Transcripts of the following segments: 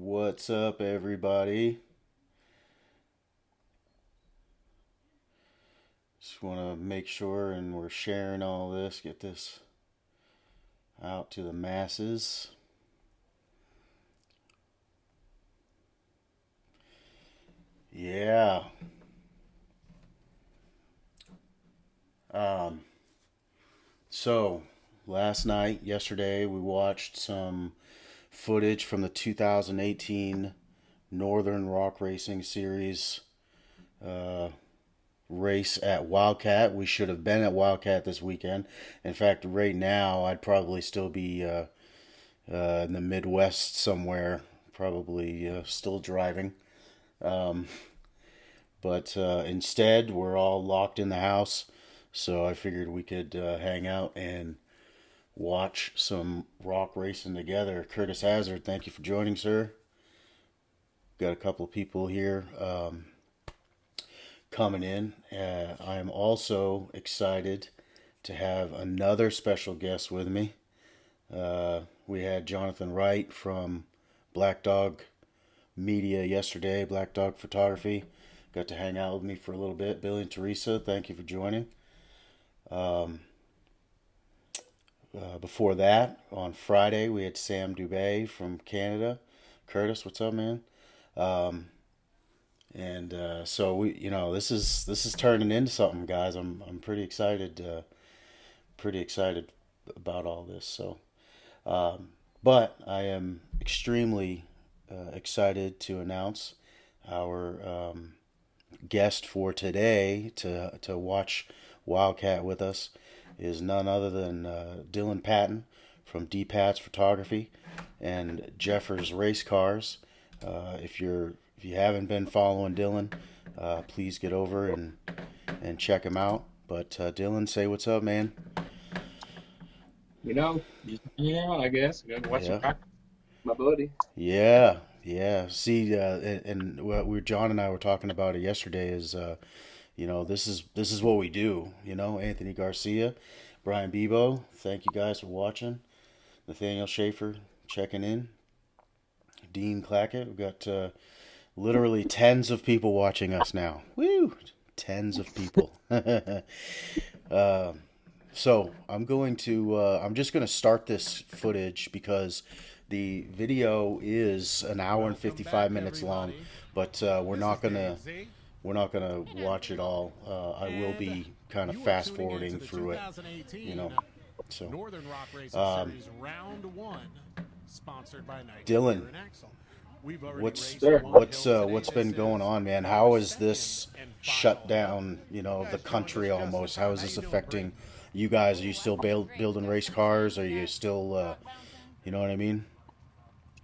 What's up, everybody? Just want to make sure and we're sharing all this, get this out to the masses. Yeah. Um, so, last night, yesterday, we watched some footage from the 2018 Northern Rock Racing Series uh, race at Wildcat. We should have been at Wildcat this weekend. In fact, right now, I'd probably still be in the Midwest somewhere, probably still driving. Um, but instead, we're all locked in the house, so I figured we could hang out and watch some rock racing together. Curtis Hazard, thank you for joining, sir. Got a couple of people here coming in. I am also excited to have another special guest with me. We had Jonathan Wright from Black Dog Media yesterday, Black Dog Photography. Got to hang out with me for a little bit. Billy and Teresa, thank you for joining. Um, Before that, on Friday, we had Sam Dubé from Canada. Curtis, what's up, man? Um, and so this is turning into something, guys. I'm pretty excited about all this. Um, but I am extremely excited to announce our guest for today to watch Wildcat with us is none other than Dylan Patton from DPats Photography and Jeffers Race Cars. If you haven't been following Dylan, please get over and check him out. But Dylan, say what's up, man. Just hanging out, I guess. Watching Yeah, practice, with my buddy. yeah, yeah. See, and what John and I were talking about it yesterday is this is what we do. Anthony Garcia, Brian Bebo, thank you guys for watching. Nathaniel Schaefer checking in. Dean Clackett, we've got literally tens of people watching us now. Woo! Tens of people. uh, so I'm just going to start this footage because the video is an hour and Welcome 55 back, minutes long, everybody. but This is Dave Z, we're not gonna watch it all. I will and be kind of you are fast tuning in to forwarding the through it, you 2018 know. So, Northern Rock Racing um, Series Round 1, sponsored by Nike Dylan, Gear and Axle. We've already what's raced Sure. one hill today. what's been This going is on, man? our How is second this and shut final hill. down? You The guys joined us country almost. yesterday. How is How you this doing, Britt? affecting you guys? Are you still building race cars? Are you still, you know what I mean?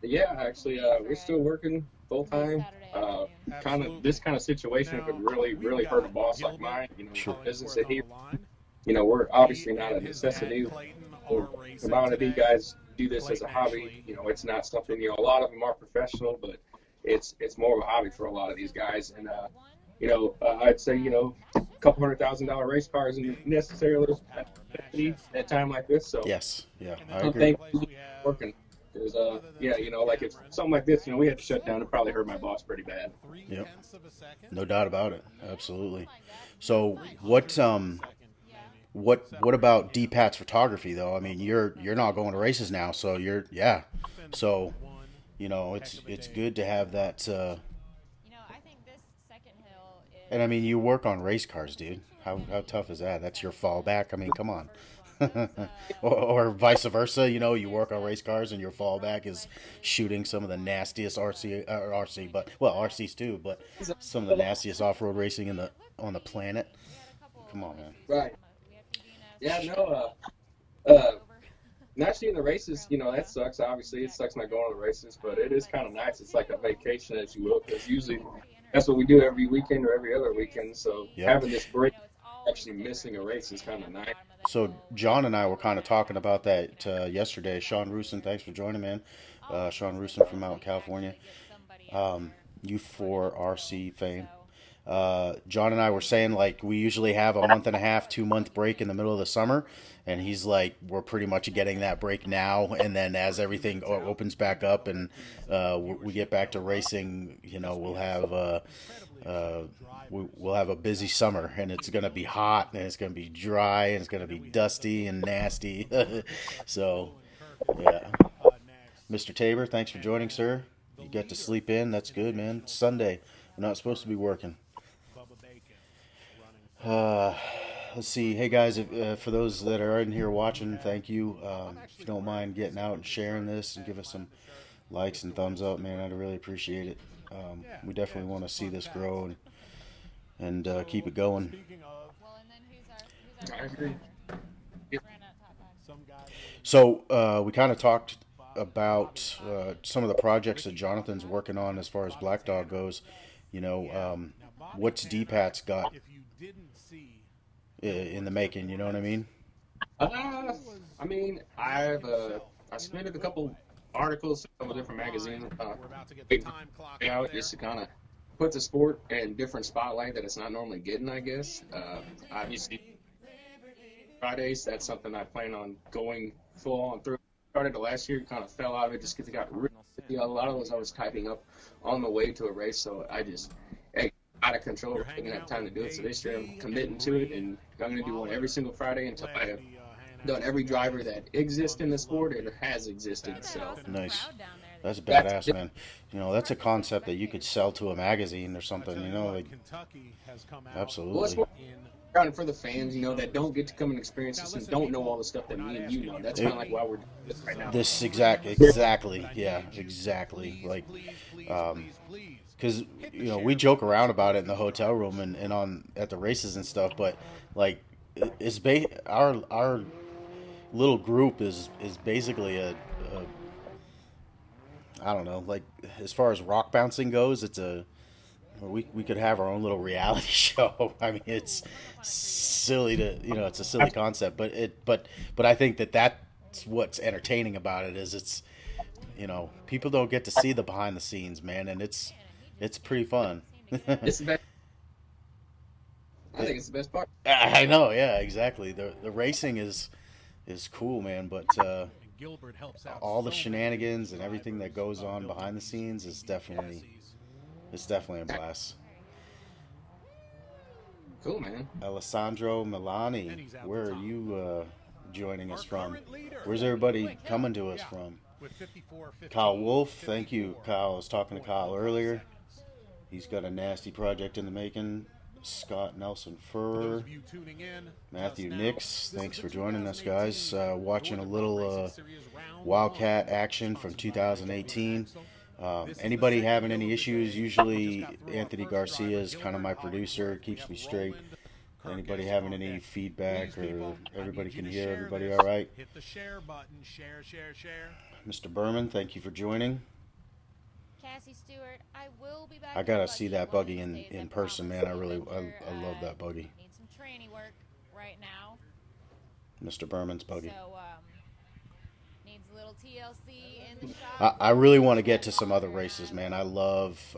Yeah, actually, we're still working full time. Kind of this Absolutely. kind of situation could Now, really, we've really hurt a got boss like Gilbert mine. Sure. The business Hollingsworth that on he, the line. we're He obviously not a and his dad, necessity. Clayton, The are racing amount of you today. guys do this as a Clayton hobby, actually it's not something, a lot of them are professional, but it's more of a hobby for a lot of these guys. And, I'd say, a couple $100,000 race car isn't necessarily a necessity horsepower at a time like this. So, Yes. Yeah, And I then I'm in third agree. place, thankful we have working. Because, none other than Tim like if Catron. something like this, we had to With shut down, it probably hurt my boss pretty bad. three Yep. tenths of a second. No doubt about it. Absolutely. So Three what hundredths of a second, maybe, what separating about him DPat's photography though? I from mean, the you're not going to races now, so you're yeah. it's been So one heck of a it's day good to for have that. Wildcat. And I mean, you work on race cars, dude. How tough is that? That's your fallback. I mean, come on. Or vice versa, you work on race cars and your fallback is shooting some of the nastiest RC, but well, RCs too, but some of the nastiest off-road racing in the on the planet. Come on, man. Right. Yeah, no, not seeing the races, that sucks. Obviously, it sucks not going to the races, but it is kind of nice. It's like a vacation, as you will, because usually that's what we do every weekend or every other weekend. So Yep. having this break, actually missing a race is kind of nice. So John and I were kind of talking about that yesterday. Sean Rusin, thanks for joining, man. Sean Rusin from out in California, U4 RC fame. John and I were saying like we usually have a month and a half, 2 month break in the middle of the summer, and he's like, we're pretty much getting that break now, and then as everything opens back up and we get back to racing, uh, we'll have a busy summer, and it's gonna be hot, and it's gonna be dry, and it's gonna be dusty and nasty. So, yeah. Mr. Tabor, thanks for joining, sir. You got to sleep in. That's good, man. It's Sunday. We're not supposed to be working. Uh, let's see. Hey, guys, for those that are in here watching, thank you. If you don't mind getting out and sharing this and give us some likes and thumbs up, man, I'd really appreciate it. We definitely want to see this grow and keep it going. I agree. So we kind of talked about some of the projects that Jonathan's working on as far as Black Dog goes. What's DPats got in the making? You know what I mean? I mean, I submitted a couple articles to a couple different magazines. Out just to kind of put the sport in different spotlight that it's not normally getting, I guess. Obviously, Fridays, that's something I plan on going full on through. Started the last year, kind of fell out of it just because it got really, a lot of those I was typing up on the way to a race, so I just out of control. I didn't have time to do it, so this year I'm committing to it, and I'm going to do one every single Friday until I have done every driver that exists in the sport and has existed. So nice. That's badass, man. That's a concept that you could sell to a magazine or something. Like absolutely. Well, it's for the fans, that don't get to come and experience this and don't know all the stuff that me and you know. That's kind of like why we're doing this right now. This exactly, yeah, exactly. Like, because we joke around about it in the hotel room and on at the races and stuff, but like, our little group is basically a I don't know, like as far as rock bouncing goes, we could have our own little reality show. I mean, it's silly it's a silly concept, but I think that's what's entertaining about it is it's people don't get to see the behind the scenes, man, and it's pretty fun. It's the best. I think it's the best part. I know, yeah, exactly. The racing is cool, man, but all the shenanigans and everything that goes on behind the scenes is definitely a blast. Cool, man. Alessandro Milani, where are you joining us from? Where's everybody coming to us from? Kyle Wolf, thank you, Kyle. I was talking to Kyle earlier. He's got a nasty project in the making. Scott Nelson Furr, Matthew Nix, thanks for joining us, guys. Watching a little Wildcat action from 2018. Anybody having any issues? Usually Anthony Garcia is kind of my producer, keeps me straight. Anybody having any feedback, or everybody can hear everybody all right? Hit the share button. Share. Mr. Berman, thank you for joining. Cassie Stewart, I will be back. I gotta see that buggy in person, man. I love that buggy. Need some training work right now. Mr. Berman's buggy. So, needs a little TLC in the shop. I really want to get to some other races, man. I love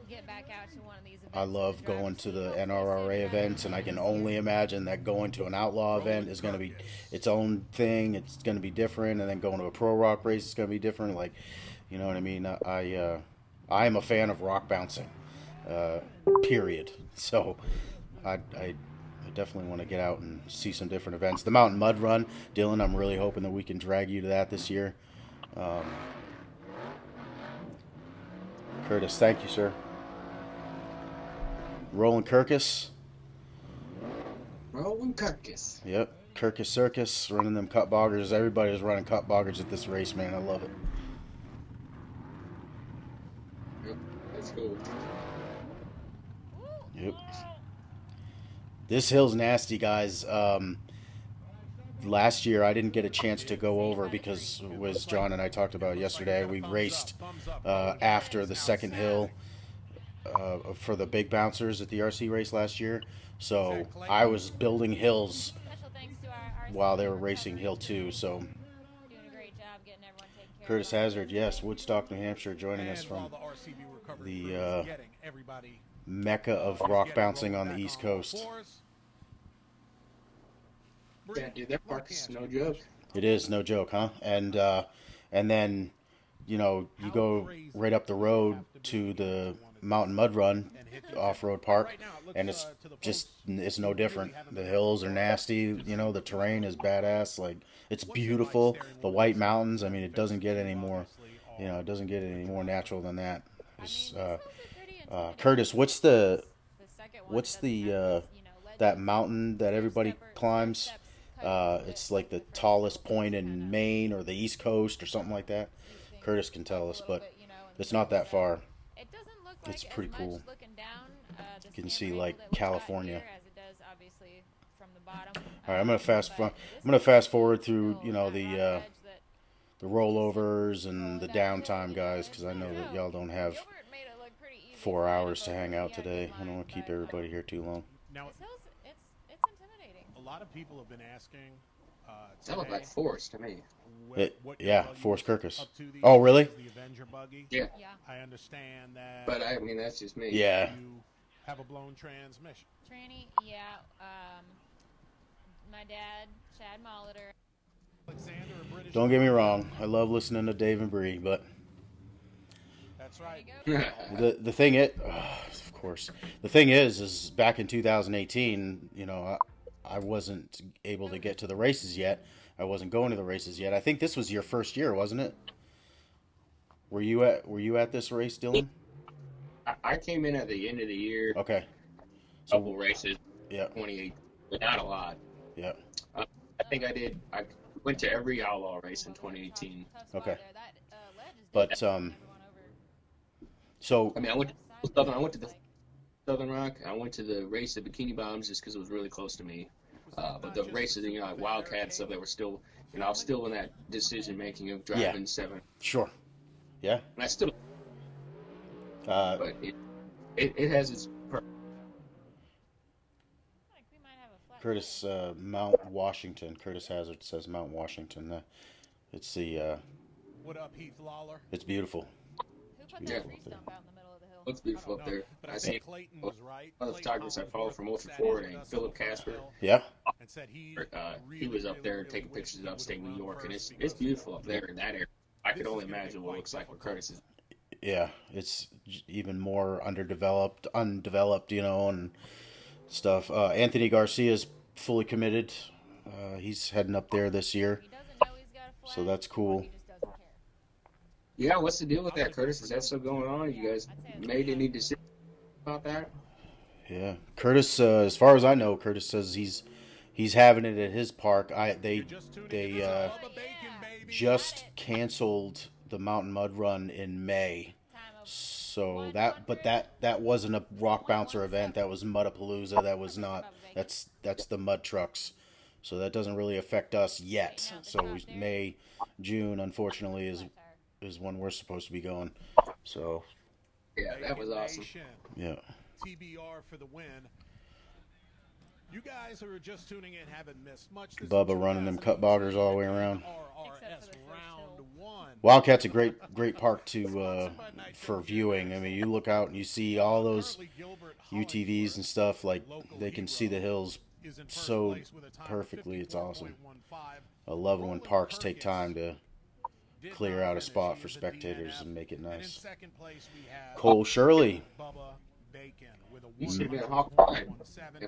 Get back out to one of these events. I love going to the NRRA events, and I can only imagine that going to an outlaw event is going to be its own thing. It's going to be different, and then going to a pro rock race is going to be different. Like, you know what I mean? I am a fan of rock bouncing, period. So I definitely want to get out and see some different events. The Mountain Mud Run, Dylan, I'm really hoping that we can drag you to that this year. Curtis, thank you, sir. Roland Kirkus. Roland Kirkus. Yep, Kirkus Circus, running them cut boggers. Everybody is running cut boggers at this race, man. I love it. Yep, that's cool. Yep. This hill's nasty, guys. Last year I didn't get a chance to go over because, as John and I talked about yesterday, we raced after the second hill for the big bouncers at the RC race last year. So I was building hills while they were racing hill 2. So Curtis Hazard, yes, Woodstock, New Hampshire, joining us from the mecca of rock bouncing on the East Coast. Yeah, dude, that park's no joke. It is no joke, huh? And then you go right up the road to the Mountain Mud Run off-road park, and it's no different. The hills are nasty, the terrain is badass, like it's beautiful. The White Mountains, I mean, it doesn't get any more, it doesn't get any more natural than that. It's, Curtis, what's the that mountain that everybody climbs? It's like the tallest point in Maine or the East Coast or something like that. Curtis can tell us, but it's not that far. It's pretty cool. You can see like California. All right, I'm gonna fast forward through the rollovers and the downtime, guys, because I know that y'all don't have 4 hours to hang out today. I don't want to keep everybody here too long. Now, It's intimidating. a lot of people have been asking. That looked like Forrest to me. Yeah, Forrest Kirkus. Oh, really? The Avenger buggy. Yeah. Yeah. I understand that. But I mean, that's just me. Yeah. You have a blown transmission. Tranny, yeah. My dad, Chad Molitor. Alexander, a British. Don't get me wrong. I love listening to Dave and Bree, but That's right. the thing of course, the thing is back in 2018, I wasn't able to get to the races yet. I wasn't going to the races yet. I think this was your first year, wasn't it? Were you at this race, Dylan? I came in at the end of the year. Okay. Couple races. Yeah. 28, but not a lot. Yeah. I think I did. I went to every outlaw race in 2018. Okay. But so I mean, I went to Southern. I went to the Southern Rock. I went to the race at Bikini Bombs just because it was really close to me. But the races, like Wildcat and stuff, that were still, I was still in that decision making of driving 7. Sure. Yeah. And I still, Uh, but it has its purpose. Curtis Mount Washington. Curtis Hazard says Mount Washington. It's the What up, Heath Lawler? it's beautiful. Who put that tree stump out in the middle of the hill? Looks beautiful up there. But I think see Clayton was right. one of the photographers I follow from Ultra Forward named Philip Casper. Yeah. And said he He was up there taking pictures of upstate New York, and it's beautiful up there in that area. I could only imagine what it looks like where Curtis is. Yeah, it's even more undeveloped, and stuff. Anthony Garcia's fully committed. He's heading up there this year, He doesn't know he's got a flag, so that's or cool. he just doesn't care. Yeah, what's the deal with that, Curtis? Is that still going on? You guys made any decision about that? Yeah, Curtis. As far as I know, Curtis says he's having it at his park. They just canceled the Mountain Mud Run in May. So that wasn't a rock bouncer event. That was Mudapalooza. That was not. That's the mud trucks. So that doesn't really affect us yet. So May, June, unfortunately, is when we're supposed to be going. So Yeah, that was awesome. yeah. TBR for the win. You guys who are just tuning in haven't missed much. This Bubba is running them cut boggers all the way around. RRS round 1. Wildcat's a great park to for viewing. I mean, you look out and you see all those UTVs and stuff. Like they can see the hills so perfectly. It's awesome. I love it when parks take time to clear out a spot for spectators and make it nice. Cole Shirley. You should have been a Hawk Prime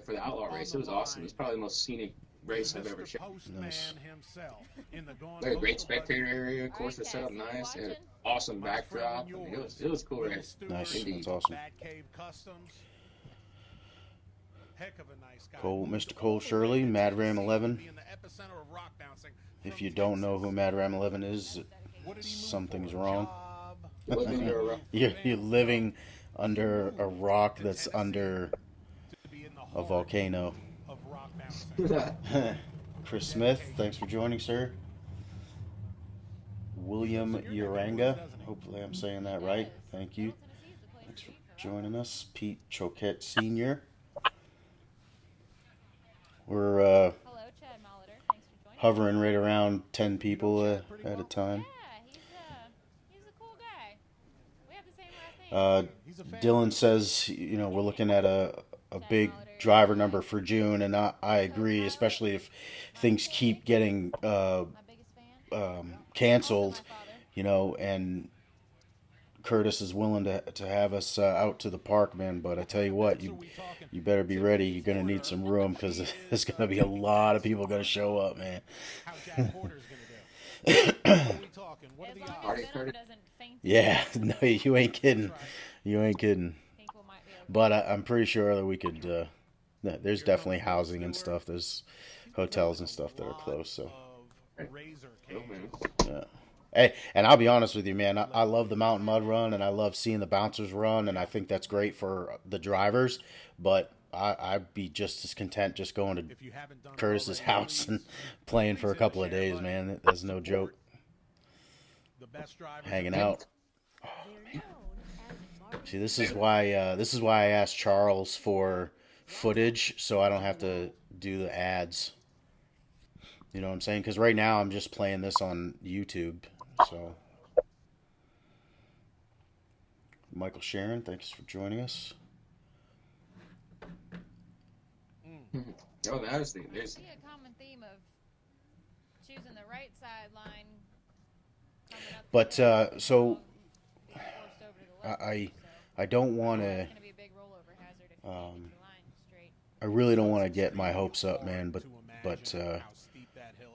for the Outlaw race. It was awesome. It was probably the most scenic race I've ever shot. Nice. Like a great spectator area. Course was set up nice. It had an awesome backdrop. I mean, it was a cool race. Nice. Indeed. That's awesome. Mr. Cole Shirley, Mad Ram 11. If you don't know who Mad Ram 11 is, something's wrong. You're living under a rock that's under a volcano. Chris Smith, thanks for joining, sir. William Uranga, hopefully I'm saying that right. Thank you. Thanks for joining us. Pete Choquette Sr. We're Hello, Chad Molitor. Thanks for joining. hovering right around 10 people at a time. Yeah, he's a cool guy. We have the same last name. Uh, He's a fan. Dylan says, we're looking at a big driver number for June, and I agree, especially if things keep getting My biggest fan. Also canceled, my father. and Curtis is willing to have us out to the park, man. But I tell you what, Who we talking? you better be ready. You're gonna need some room because there's gonna be a lot of people gonna show up, man. How Jack Porter's gonna do? Who are we talking? What are As the long odds? as Venom doesn't faint. Yeah, no, you ain't kidding. You ain't kidding. Think we might be okay. But I'm pretty sure that we could. There's definitely housing and stuff. There's hotels and stuff that are close. So. Of razor Oh, man. cages. Yeah. Hey, and I'll be honest with you, man. I love the mountain mud run, and I love seeing the bouncers run, and I think that's great for the drivers. But I'd be just as content just going to If you haven't done it Curtis's already, house and please playing for a hit the couple of share days, button. man. That's no joke. The best drivers Hanging in- out. See, this is why I asked Charles for footage, so I don't have to do the ads. You know what I'm saying? Because right now I'm just playing this on YouTube. So, Michael Sharon, thanks for joining us. Oh, honestly, I there's see a common theme of choosing the right sideline. Coming up But to the end, so being forced over to the left, I so I don't want to. it's going to be a big rollover hazard if you can't keep the line straight. I really don't want to get my hopes up, man. But how steep that hill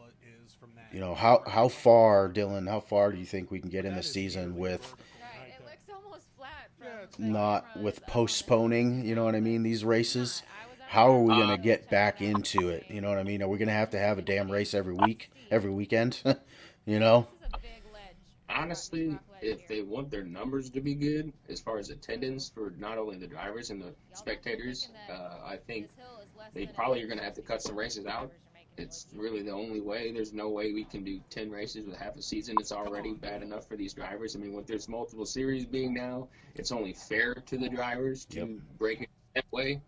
is from that. how far, Dylan? How far do you think we can get in the season with Right, it looks almost flat from it's the not cameras with up on the postponing? You know what I mean? These races. How are we gonna get back into it? You know what I mean? Are we gonna have to have a damn race every week, every weekend? You know? This is a big ledge. honestly, Rock ledge if here. they want their numbers to be good, as far as attendance for not only the drivers and the spectators, I think This hill is less they than a probably big are going to have to cut some races out. drivers are making it It's look really the only way. There's no way we can do 10 races with half a season. It's already bad enough for these drivers. I mean, with there's multiple series being now, it's only fair to the drivers to Yep. break it that way.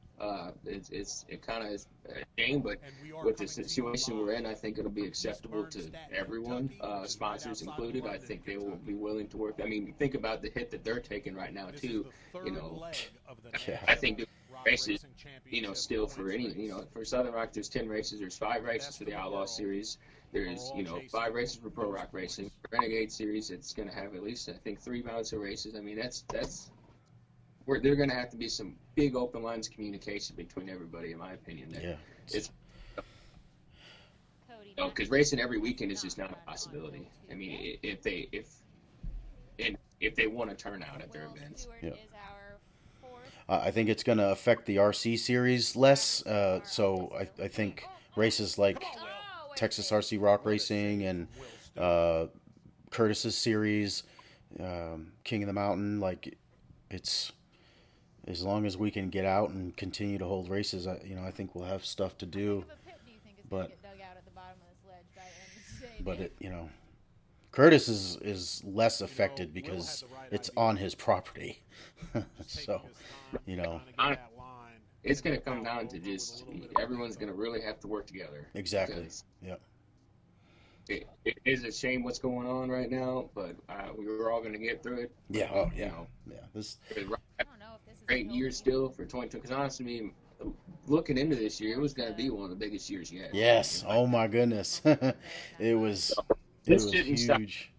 It kind of is a shame, but And we are with the coming to you situation we're in, live I think it'll be from acceptable East to Bernstein, everyone, Kentucky, which is sponsors right outside included. I London, think they will Kentucky. be willing to work. I mean, think about the hit that they're taking right now This too. is the You third know, leg of the Yeah. I think the Rock races, Racing Championship still for points any, race. for Southern Rock, there's 10 races. There's 5 races Best for in the the Outlaw world Series. are There's, all chasing 5 races for Pro those Rock points. Racing. Renegade Series, it's going to have at least, I think, 3 bouts of races. I mean, that's where they're going to have to be some big open lines of communication between everybody, in my opinion. That Yeah. It's, Cody, because racing every weekend is just not a possibility. I mean, if they want to turn out at their Will events. Stewart Yeah. is our fourth. I think it's going to affect the RC series less. So I think races like Oh, wait, Texas wait. RC Rock Racing and Curtis's series, King of the Mountain, like it's as long as we can get out and continue to hold races, I think we'll have stuff to How do. big of a pit do you think is going but- to get dug out at the bottom of this ledge by the end of today, But Dave? Curtis is less affected because it's on his property. So, It's going to come down to just everyone's going to really have to work together. exactly. Because Yep. it is a shame what's going on right now, but we're all going to get through it. Yeah. Oh, yeah. Yeah. This. I don't know if this is a Great hill year that still for 2020. Because honestly, looking into this year, it was going to be one of the biggest years yet. Yes. Oh my goodness. It was This shouldn't stop. huge.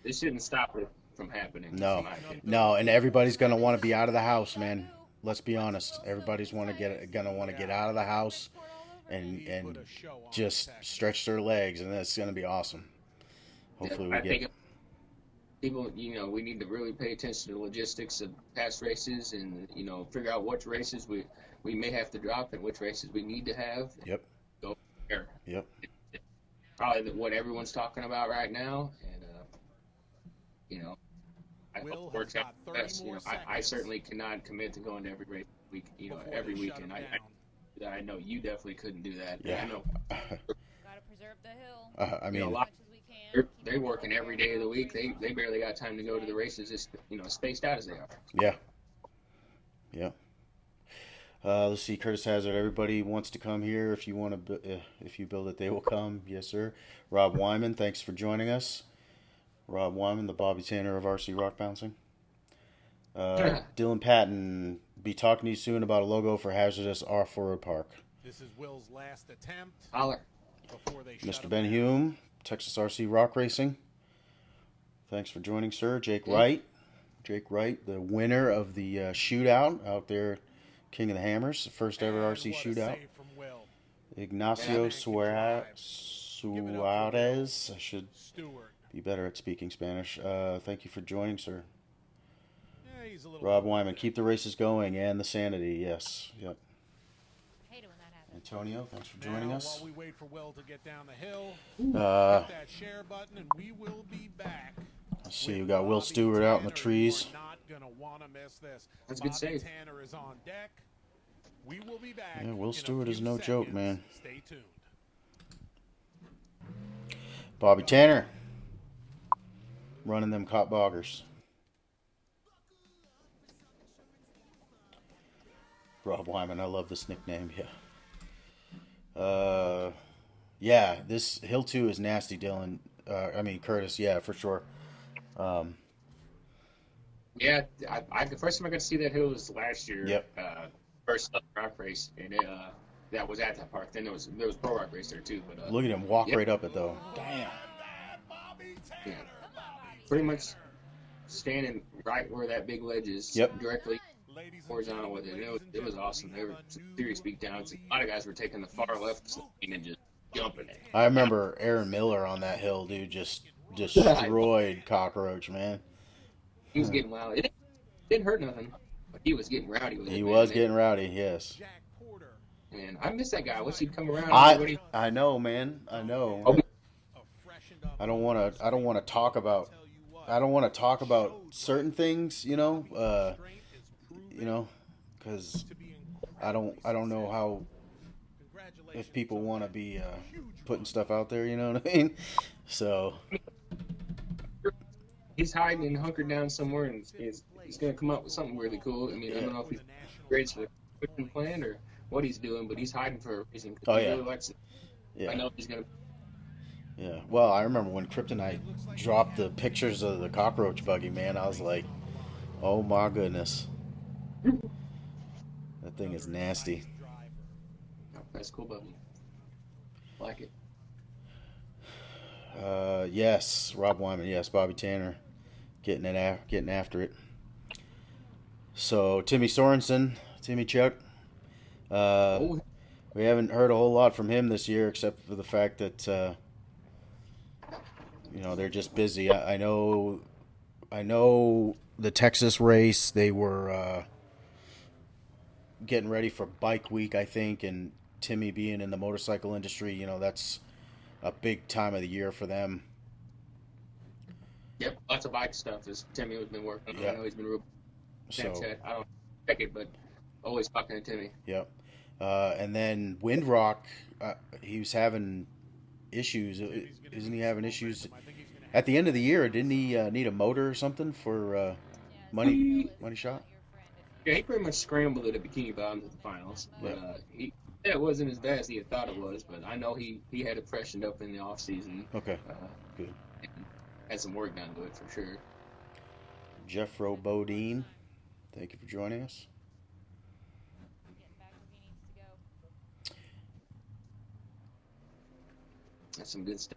This shouldn't stop it from happening. No. in my opinion. No, and everybody's gonna want to be out of the house, man. Let's be honest. Everybody's gonna want to get out of the house and just stretch their legs, and that's gonna be awesome. Hopefully I we think get. people, we need to really pay attention to the logistics of past races, and figure out which races we may have to drop and which races we need to have. Yep. Go there. Yep. Probably what everyone's talking about right now, and I Will hope it has works out got 30 best. more I seconds certainly cannot commit to going to every race week, before every they shut weekend. him down. I know you definitely couldn't do that. Yeah. I know Got to preserve the hill I a mean, lot. as much as we can. They're working every day of the week. They barely got time to go to the races, just spaced out as they are. yeah. Yeah. Let's see. Curtis Hazard. Everybody wants to come here. If you want to, if you build it, they will come. Yes, sir. Rob Wyman, thanks for joining us. Rob Wyman, the Bobby Tanner of RC Rock Bouncing. Dylan Patton, be talking to you soon about a logo for hazardous off-road park. This is Will's last attempt Holler. before they shut Mr. him Ben down. Hume, Texas RC Rock Racing. Thanks for joining, sir. Jake Wright, the winner of the shootout out there, King of the Hammers, the first ever And RC what a shootout. save from Will. Ignacio Yeah. Suarez. I should Stewart. be better at speaking Spanish. Thank you for joining, sir. Yeah, he's a little Rob over Wyman, there. keep the races going and the sanity. Yes. Yep. Hate it when that happens. Antonio, thanks for joining Now, us. while we wait for Will to get down the hill, Uh, hit that share button, and we will be back. let's see, with we got Will Bobby Stewart out in the Tanner. trees. You are not gonna want to miss this. That's a good Bobby save. Tanner is on deck. We will be back. Yeah, Will in a Stewart is few no joke, seconds. man. Stay tuned. Bobby Tanner running them cop boggers. Rob Wyman, I love this nickname. Yeah. This Hill 2 is nasty, Dylan. Curtis. Yeah, for sure. Yeah, the first time I got to see that hill was last year. Yep. First rock race, and that was at that park. Then there was pro rock race there too. But Look at him walk Yep. right up it though. Damn. yeah, pretty much standing right where that big ledge is, Yep. directly Ladies and horizontal with it. And it was awesome. There were some serious beat downs. A lot of guys were taking the far left lane and just jumping it. I remember Aaron Miller on that hill, dude. Just destroyed Cockroach, man. He was getting wild. It didn't hurt nothing, but he was getting rowdy with it. He man. was getting rowdy. Yes. Jack Porter, And I miss that guy. Once he'd come around, I know, man. I know. Oh, a freshened up. I don't want to talk about. Tell you what, I don't want to talk about certain things, strength is proven because to be I don't know how Congratulations if people on want to that be huge putting run. stuff out there. You know what I mean? So he's hiding and hunkered down somewhere, and he's going to come up with something really cool. I mean, I don't know if he's grades for the quick plan or what he's doing, but he's hiding for a reason. 'Cause Oh, he yeah. really likes it. yeah, I know he's going to. yeah. Well, I remember when Kryptonite dropped the pictures of the Cockroach buggy. Man, I was like, oh my goodness, that thing is nasty. That's cool, buddy. Like it. Yes, Rob Wyman. Yes, Bobby Tanner, getting after it. So Timmy Sorensen, Timmy Chuck. Oh, We haven't heard a whole lot from him this year, except for the fact that they're just busy. I know the Texas race. They were getting ready for Bike Week, I think, and Timmy being in the motorcycle industry, that's a big time of the year for them. yep. Lots of bike stuff as Timmy has been working on. Yeah. I know he's been real. So, Snapchat. I don't check it, but always talking to Timmy. yep. And then Windrock, he was having issues. Isn't he having issues at the end of the year? Didn't he need a motor or something for money shot? Yeah, he pretty much scrambled it at Bikini Bottoms at the finals, but it wasn't as bad as he had thought it was. But I know he had it freshened up in the off season. Okay, good. And had some work done to it for sure. Jeffro Bodine, thank you for joining us. Getting back where he needs to go. That's some good stuff.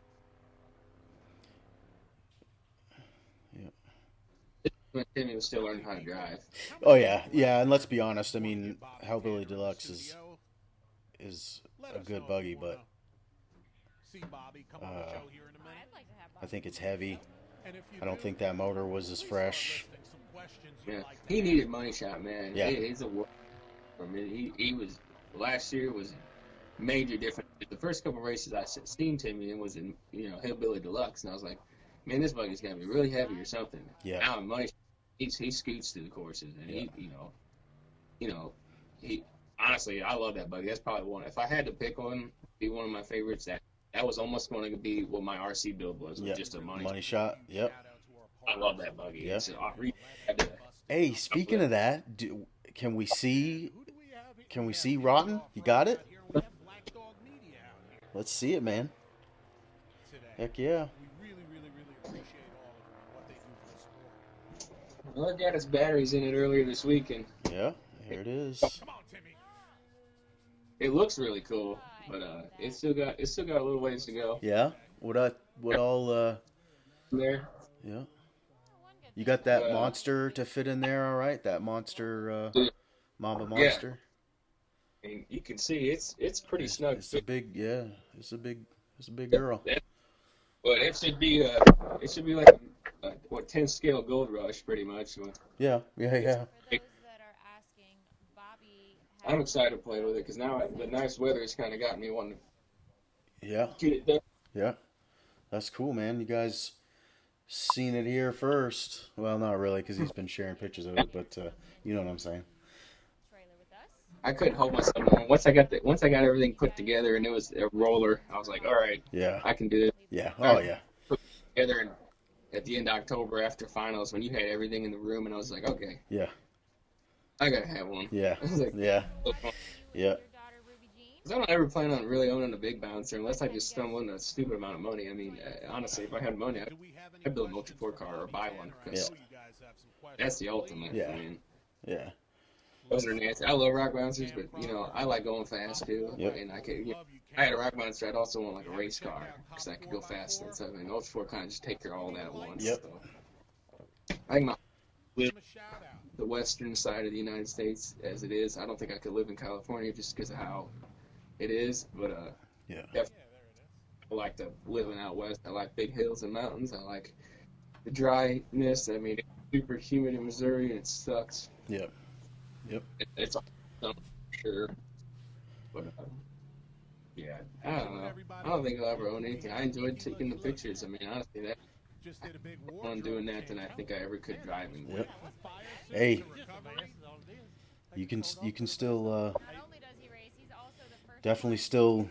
When Timmy was still learning how to drive. Oh yeah, and let's be honest. I mean, Hellbilly Deluxe is a good buggy, but See Bobby come on the show here in a minute. I'd like to have I think it's heavy. And if you I don't think that motor was as fresh. Yeah, he needed money shot, man. Yeah. He's a work. I mean, he was last year was major difference. The first couple races I seen Timmy in was in Hillbilly Deluxe, and I was like, man, this buggy's gonna be really heavy or something. Yeah. Now in money, he scoots through the courses, and he honestly, I love that buggy. That's probably one. If I had to pick one, be one of my favorites. That was almost going to be what my RC build was just a money shot. Yep. I love that buggy. Yeah. It's had to- Hey, speaking of that, can we see Rotten? You got it? Let's see it, man. Heck yeah. We really, really, really appreciate all of what they do for the sport. Well, it got its batteries in it earlier this week, and Yeah, here it is. Come on, Timmy. it looks really cool. But it's still got a little ways to go Yeah. What all? there. Yeah. One good You thing got that Uh, monster to fit in there, all right? That monster, Mamba Yeah, monster. and you can see it's pretty snug. It's a big, yeah. It's a big girl. But it should be like what 10 scale gold rush pretty much. Yeah. for those that are asking, Bobby I'm has excited to play with it because now the nice weather has kind of got me wanting Yeah. to get it done. Yeah. That's cool, man. You guys seen it here first. Well, not really, because he's been sharing pictures of it, but you know what I'm saying. trailer with us. I couldn't hold myself on. Once I got everything put together and it was a roller, I was like, all right, Yeah. I can do this. Yeah. Oh, yeah. Put it together and at the end of October after finals when you had everything in the room and I was like, okay, Yeah. I gotta have one. Yeah. I was like, Yeah. look, 'cause Yeah. Your daughter Ruby Jean. I don't ever plan on really owning a big bouncer unless I just stumble into a stupid amount of money. I mean, honestly, if I had money, I'd build an Ultra 4 car or buy one because that's the ultimate. Yeah. I mean, Yeah. those are nasty. I love rock bouncers, but I like going fast too. Yep. And I had a rock bouncer. I'd also want like a race car because I could go faster. So I mean, Ultra 4 kind of just take care of all that at once. Yep. So, I think the western side of the United States as it is. I don't think I could live in California just because of how it is. But Yeah. definitely I like to living out west. I like big hills and mountains. I like the dryness. I mean, it's super humid in Missouri and it sucks. Yep. It's awesome, for sure. But yeah, I don't know. I don't think I'll ever own anything. I enjoyed taking the pictures. I mean, honestly, that's more fun doing that than I think I ever could driving. Yep. Hey, you can still Not only does he race, he's also the first definitely still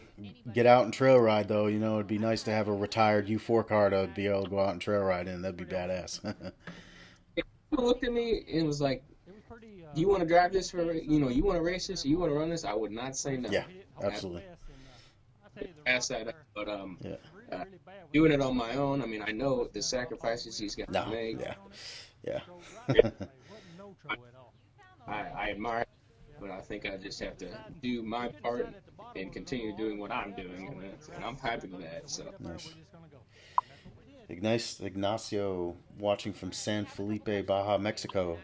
get out and trail ride though. You know, it'd be nice to have a retired U4 car to be able to go out and trail ride in. That'd be badass. People looked at me and was like, "Do you want to drive this for you want to race this? You want to run this?" I would not say no. Yeah, absolutely. Pass that up, but Yeah. doing it on my own. I mean, I know the sacrifices he's got No. to make. Yeah. I admire it, but I think I just have to do my part and continue doing what I'm doing, and I'm happy with that. So Nice. Ignacio watching from San Felipe, Baja, Mexico.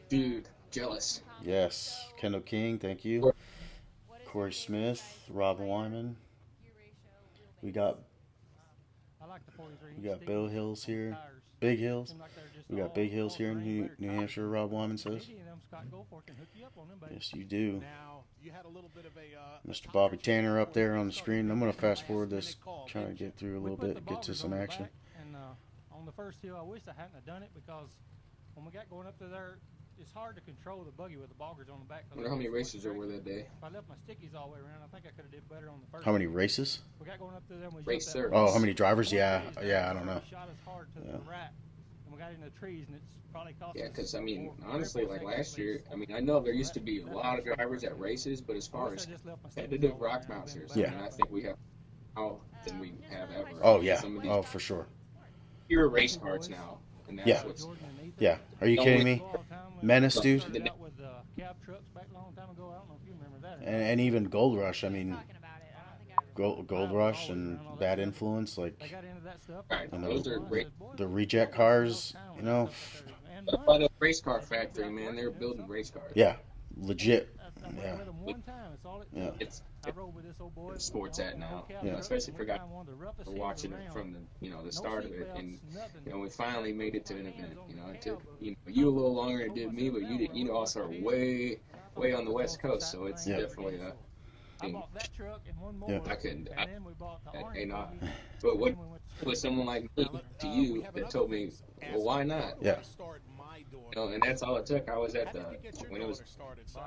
dude, jealous. Yes. Kendall King, thank you. Corey Smith, Rob Wyman. We got Bill Hills here. Big Hills. We got Big Hills here in New Hampshire, Rob Wyman says. Yes, you do. Mr. Bobby Tanner up there on the screen. I'm going to fast forward this, trying to get through a little bit, get to some action. And on the first hill, I wish I hadn't have done it because when we got going up to there, it's hard to control the buggy with the boggers on the back. I wonder how many races there were that day. If I left my stickies all the way around, I think I could have did better on the first. How many races? We got going up to them. We Race jumped service. that- Oh, how many drivers? Yeah, I don't know. Shot us hard to the Yeah. right, and we got in the trees, and it's probably cost Yeah, us because I mean, 4 honestly, like seconds at last year, least. I mean, I know there used to be a lot of drivers at races, but as far as competitive rock bouncers, Yeah. I mean, I think we have more than we have ever. Oh, yeah. Some of these Oh, for sure. pure race cards now, and that's Yeah. what's Yeah. Are you kidding me? Menace, dude. Started out with cab trucks back a long time ago. I don't know if you remember that. And even Gold Rush. I mean, Talking about it. I don't think I Gold Rush and Bad Influence, like They got into that stuff. Right, You know, those are great. the reject cars, you know. By the race car factory, man, they're building race cars. Yeah, legit. I went Yeah. with them one time. That's all it Yeah. took. It's I rode with this old boy. it's sports at now. Yeah. Especially for guys One of the roughest for hills watching it around. from the the No start of it, seatbelts, and nothing. we finally made it to an event. It took you a little longer than it did me, but you also are way on the west coast, so it's Yeah. definitely a I thing. bought that truck and one more. Yeah. I couldn't. And then we bought the orange Hey, not. buggy, But what and then we went to- with someone like me to you that told me, well, why not? Yeah. And that's all it took. I was at when it was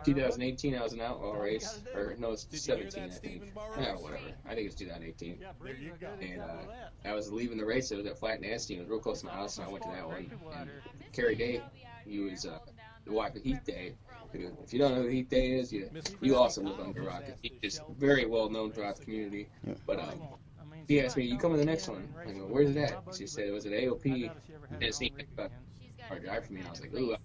2018, I was an outlaw race, or no, it's 17, I think. Yeah, whatever. I think it's 2018. Yeah, Briggs, I got And example of that. I was leaving the race. It was at Flat Nasty. It was real close to my house, and I went to that one. And Carrie Day, he was the wife of Heath Day. Who, if you don't know who Heath Day is, you also live under a rock. He's just very well known throughout the community. But he asked me, "You come to the next one?" I go, "Where's it at?" She said it was at AOP. Tennessee. hard drive for me. And I was like, ooh, I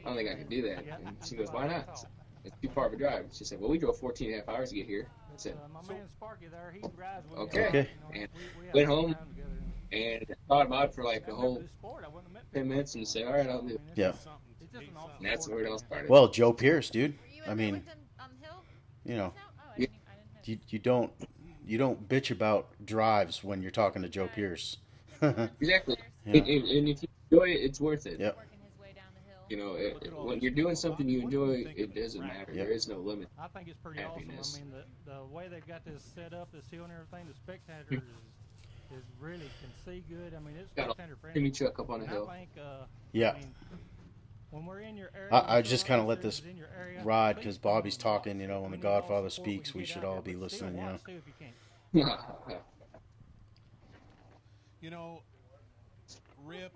don't think I could do that. And she goes, why not? It's too far of a drive. She said, well, we drove 14 and a half hours to get here. I said, my man Sparky there, he rides with me. okay. And went home and thought about it for like a whole 10 minutes and said, all right, I'll do it. Yeah. And that's where it all started. Well, Joe Pierce, dude. Were you I in there mean, with them on the hill? you know, Oh, I didn't know. you don't bitch about drives when you're talking to Joe Pierce. Exactly. Yeah. And if you enjoy it, it's worth it. Yep. Working his way down the hill. You know, when you're doing something you enjoy, it doesn't matter. Yep. There is no limit. I think it's pretty Happiness. awesome. I mean, the way they've got this set up, this hill and everything, the spectators is really can see good. I mean, it's Got spectator a friendly. Jimmy Chuck up on the And hill. I think, Yeah. I mean, when we're in your area, I just kind of let this ride because Bobby's talking. You know, when the Godfather speaks, we should all be listening. You know. You know, Rip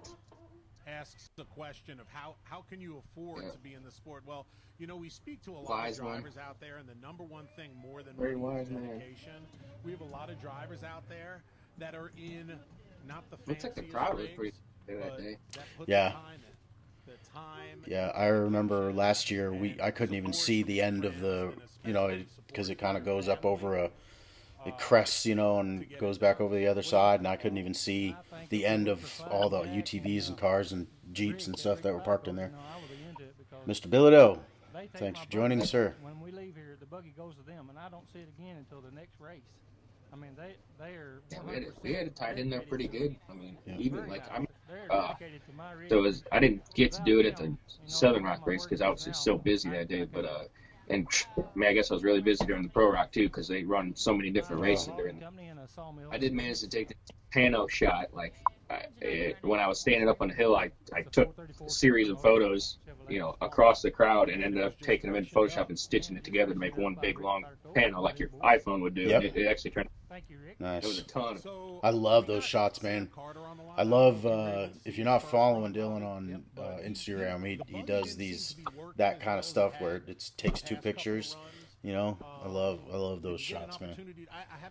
asks the question of how can you afford to be in the sport? Well, you know, we speak to a lot Wise of man. drivers out there, and the number one thing more than Very money wise is man. dedication. We have a lot of drivers out there that are in not the Looks like the fanciest crowd was rigs, pretty good that but day. that put Yeah. the time in. The time. Yeah, I remember last year I couldn't even see the end of the, you know, because it kind of goes up over it crests, you know, and goes back over the other side, and I couldn't even see the end of all the UTVs and cars and Jeeps and stuff that were parked in there. Mr. Bilodeau, thanks for joining, sir. When we leave here, the buggy goes to them, and I don't see it again until the next race. I mean, they are. Yeah, we had it tied in there pretty good. I mean, Yeah. even like I'm. They're dedicated to my rig. So I didn't get to do it at the Southern Rock race because I was just so busy that day. But and I mean, I guess I was really busy during the Pro Rock too because they run so many different races during. I did manage to take the pano shot. Like when I was standing up on the hill, I took a series of photos, you know, across the crowd and ended up taking them in Photoshop and stitching it together to make one big long pano like your iPhone would do. Yep. And it actually turned. Thank you, Rick. It was a Nice. ton. I love those shots, man. I love if you're not following Dylan on Instagram, he does that kind of stuff where it takes two pictures. You know, I love those shots, man.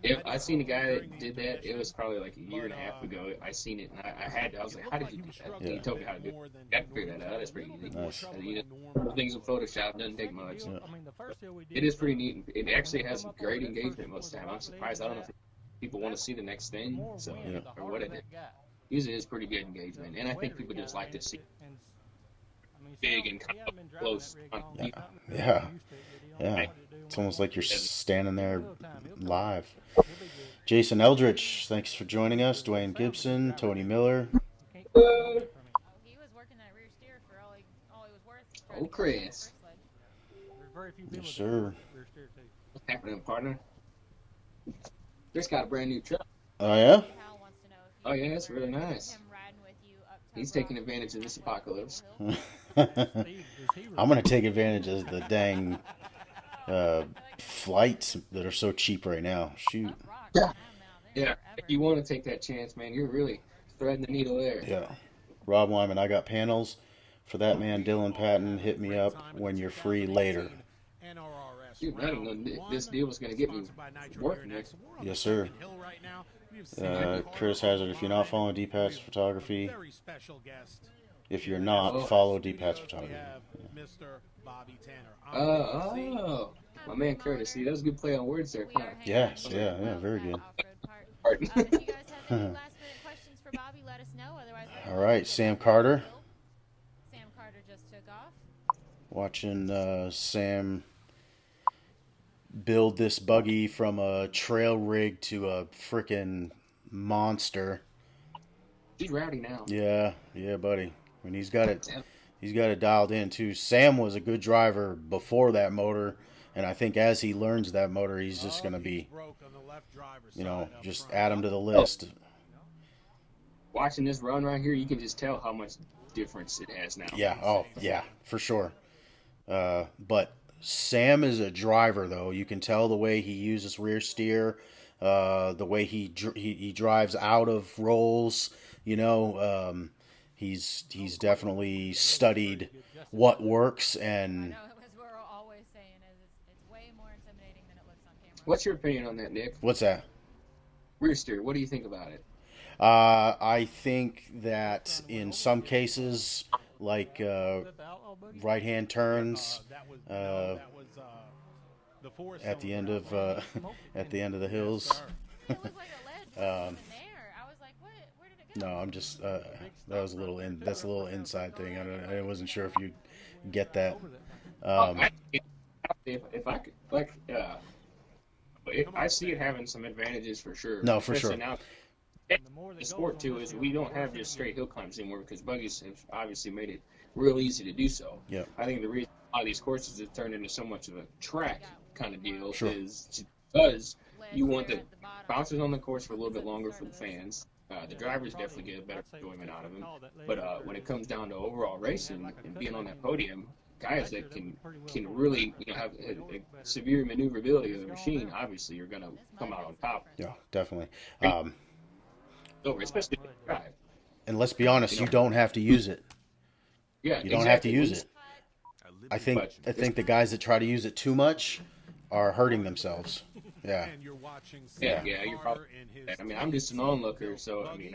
If I seen a guy that did that, it was probably like a year and a half ago. I seen it, and I was like, how did you do that? Yeah. He told me how to do it. I got to figure that out. That's pretty easy. Nice. You know, things in Photoshop doesn't take much. Yeah. I mean, the first hill we did, It is pretty neat. It actually has some great engagement most of the time. I'm surprised. I don't know if people want to see the next thing, so Yeah. or what it is. Usually it's pretty good engagement, and I think people just like to see big and kind of close. Yeah. Yeah. It's almost like you're standing there live. Jason Eldridge, thanks for joining us. Dwayne Gibson, Tony Miller. He was working that rear steer for all he was worth. Oh, Chris. Yes, sir. What's happening, partner? Chris got a brand new truck. Oh, yeah? Hal wants to know if Oh, yeah, it's really nice. him riding with you up to He's taking advantage of this apocalypse. I'm going to take advantage of the dang flights that are so cheap right now. Shoot. Yeah. Yeah, if you want to take that chance, man, you're really threading the needle there. Yeah. Rob Wyman, I got panels for that man, Dylan Patton. Hit me up when you're free later. Dude, I didn't know this deal was going to get me working next. Yes, sir. Chris Hazard, if you're not following DPats Photography, if you're not, follow DPats Photography. Oh, my man Curtis. See, that was a good play on words there. Huh? Yes, yeah, very good. Pardon. If you guys have any last minute questions for Bobby, let us know. Otherwise, All right, Sam Carter. Sam Carter just took off. Watching Sam build this buggy from a trail rig to a freaking monster. He's rowdy now. Yeah, buddy. I mean, he's got it dialed in too. Sam was a good driver before that motor, and I think as he learns that motor, he's just going to be, just add him to the list. Watching this run right here, you can just tell how much difference it has now. Yeah, oh, yeah, for sure. But Sam is a driver, though. You can tell the way he uses rear steer, the way he drives out of rolls. He's definitely studied what works, and No, as we're always saying, is it's way more intimidating than it looks on camera. What's your opinion on that, Nick? what's that? Rear steer. What do you think about it? I think that in some cases, like Is that the outlaw buggy? right-hand turns That was uh, that was the four at the end of He smoked it, at didn't the he? end of the Yes, hills. sir. It looked like a ledge wasn't even there. I was like, what? Where did it go? No, I'm just Big that was a stump little right in there, that's too. a little Right there. inside thing. I wasn't sure if you get Right that. over that thing. Um, If I could, like, I see it having some advantages for sure, no, for especially sure. now. And the more that The goes sport on too this is hill, we the don't have worse just it straight gets. hill climbs anymore because buggies have obviously made it real easy to do so. Yeah, I think the reason a lot of these courses have turned into so much of a track kind of deal sure. is because Ledge you want there the at the bottom. bouncers on the course for a little bit It's at the longer start for the of this. fans. The Yeah, drivers probably, definitely get a better I'd say it was enjoyment 2 out of foot them. tall, that ledge But up there when is. it comes down to overall They had racing like a and cut being on back that in there. podium, guys Last year, that that was pretty well can formed. really That have way over better. severe maneuverability of It's the gone machine, now. obviously you're gonna This come mud out on makes a top difference. Yeah, definitely. over, especially if you drive. And let's be honest, You you know, don't have to use it. yeah, You don't have to exactly. use it. I think But I this, think the guys that try to use it too much are hurting themselves. Yeah, And you're watching yeah, Sam yeah, you're probably. Carter and his I mean, I'm just an team onlooker, built so I buggy mean,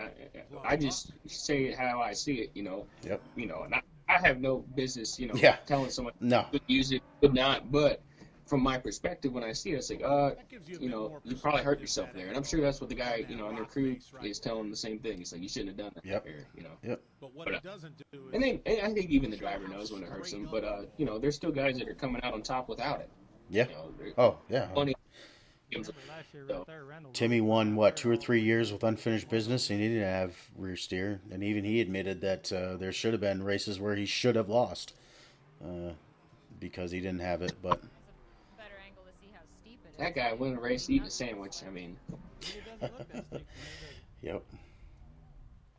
plug I up. just say it how I see it, yep, and I have no business, yeah, telling someone no, could use it, could not. But from my perspective, when I see it, it's like, That gives you a bit more you probably hurt perspective yourself than there, a, and I'm sure that's what the guy, on that on their rock crew face right is there. telling the same thing. He's like, you shouldn't have done that yep, there. yep, But what But it doesn't do is and I think even the show driver how knows when it hurts straight them. up But there's still guys that are coming out on top without it. yeah. There's Oh, yeah. plenty of Remember games. last year So, right there, Randall Timmy Rose won out what there 2 or all 3 the way years to with the unfinished business, and he didn't have rear steer. And even he admitted that there should have been races where he should have lost because he didn't have it. But It's a better angle to see how steep it is. that guy win a race eating a sandwich. I mean, It doesn't look that steep to me, does it? yep,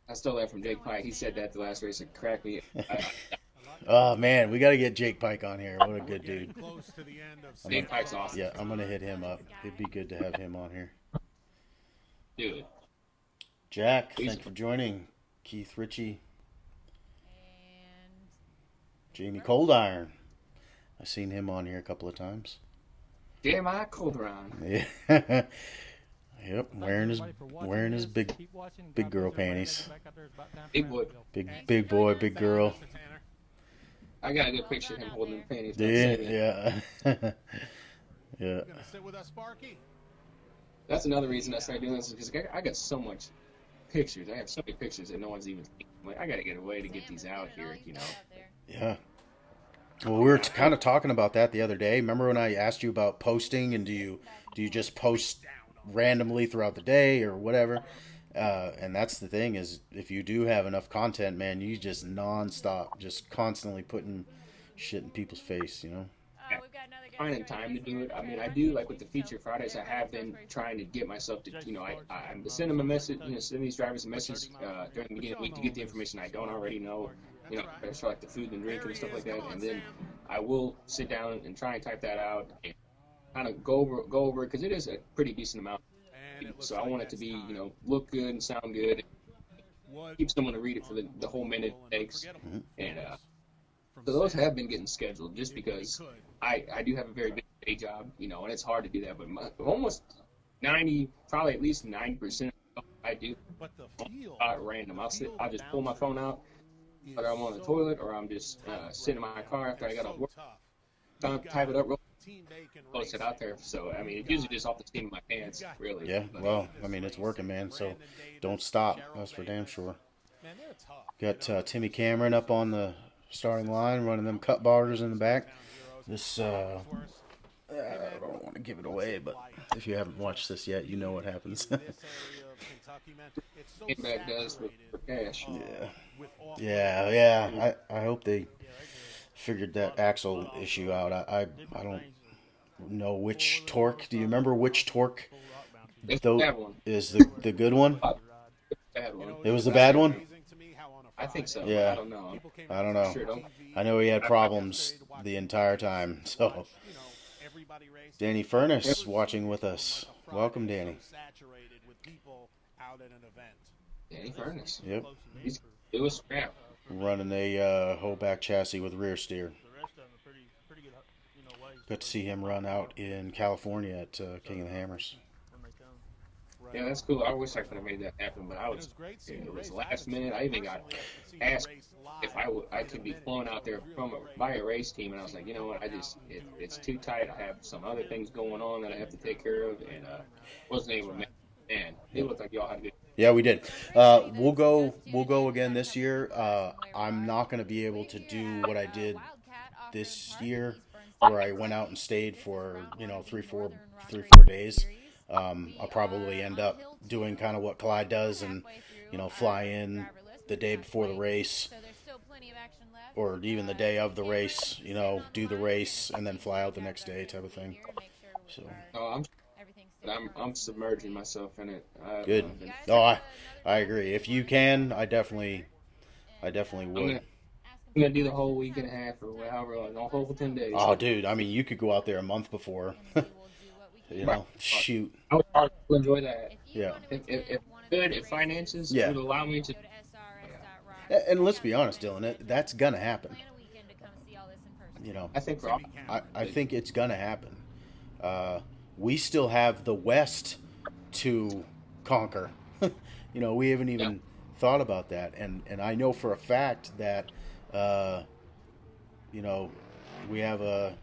I stole that from Jake Pike. He said that the last race. It cracked me. oh man, we got to get Jake Pike on here. What a good getting dude. close to the end of Jake Pike's awesome. Yeah, I'm gonna hit him up. It'd be good to have him on here. Dude. Jack, thank you for joining. Keith Ritchie, And Jamie Coldiron. I've seen him on here a couple of times. Jeremiah Colderon. Yeah. Yep, Thanks, wearing his everybody, for watching wearing his this. big Keep watching. big God girl bless everybody. panties. Gotta go back out there. It's about time for Big boy. Roundville. big boy, big girl. Mr. Tanner. I got a good Well picture of done him out holding the there. panties. Yeah, yeah. Yeah. Gonna sit with us, Sparky? That's another reason I started doing this is because I got so much pictures. I have so many pictures that no one's even seen. I'm like, I got to get a way to get Sam these is out doing all here, he's got out there. Yeah. Well, we were kind of talking about that the other day. Remember when I asked you about posting, and do you just post randomly throughout the day or whatever? And that's the thing is, if you do have enough content, man, you just nonstop, just constantly putting shit in people's face, you know? We've got another guy Finding joining time to us do here. it. I mean, I Run do team like with the chief, feature so Fridays. I everybody have feels been pretty trying to get myself to, I send them a message, send these drivers a message during the beginning of the week to get the information I don't already know. For like the food and drink and stuff like that, and then I will sit down and try and type that out and kind of go over it because it is a pretty decent amount. And it looks So I like want it to that's be, time. look good and sound good. Wood, Keep someone to read it for the whole minute it takes. unforgettable And from so those Sam. have been getting scheduled just If they because could. I do have a very big day job, and it's hard to do that. But almost 90, probably at least 90% of what I do But the feel, at random. I'll just pull my phone out, is whether I'm on the so- toilet or I'm just sitting in my car after I got off work. tough. Type it up real Team Bacon post it Racing. out there. So I mean, it's usually just off the seam of my pants, really. Yeah, But, well, I mean, it's working, man, so don't stop. That's for damn sure. Man, they're tough. Got Timmy Cameron up on the starting line, running them cut bars in the back. This, I don't want to give it away, but if you haven't watched this yet, you know what happens. Kickback does for cash. Yeah. I hope they figured that axle issue out. I don't know which torque. Do you remember which torque It's a though bad one. is the good one? Bad one. It was the bad one? I think so. Yeah. I don't know. I don't know. Sure don't. I know he had problems the entire time. So, Danny Furness watching with us. Welcome, Danny. Danny Furness. Yep. It was scrap. Running a whole back chassis with rear steer. The rest of them are pretty good, ways Got to see him run out in California at King of the Hammers. when they come. Yeah, that's cool. I wish I could have made that happen, but it was last minute. I even got asked if I could be flown out there by a race team, and I was like, you know what, it's too tight. I have some other things going on that I have to take care of, and wasn't able to make it. Man, it looked like y'all had a good. Yeah, we did. We'll go. We'll go again this year. I'm not going to be able to do what I did this year, where I went out and stayed for 3-4 days. I'll probably end up doing kind of what Clyde does, and fly in the day before the race, or even the day of the race. Do the race and then fly out the next day, type of thing. So. Oh, I'm submerging myself in it. Good. No, I agree. If you can, I definitely would. I'm gonna do the whole week and a half or however long, the whole 10 days. Oh, dude. I mean, you could go out there a month before. Shoot. I would enjoy that. Yeah. If finances would allow me to. And let's be honest, Dylan, that's gonna happen. I think I think it's gonna happen. We still have the West to conquer. We haven't even thought about that, and I know for a fact that we have a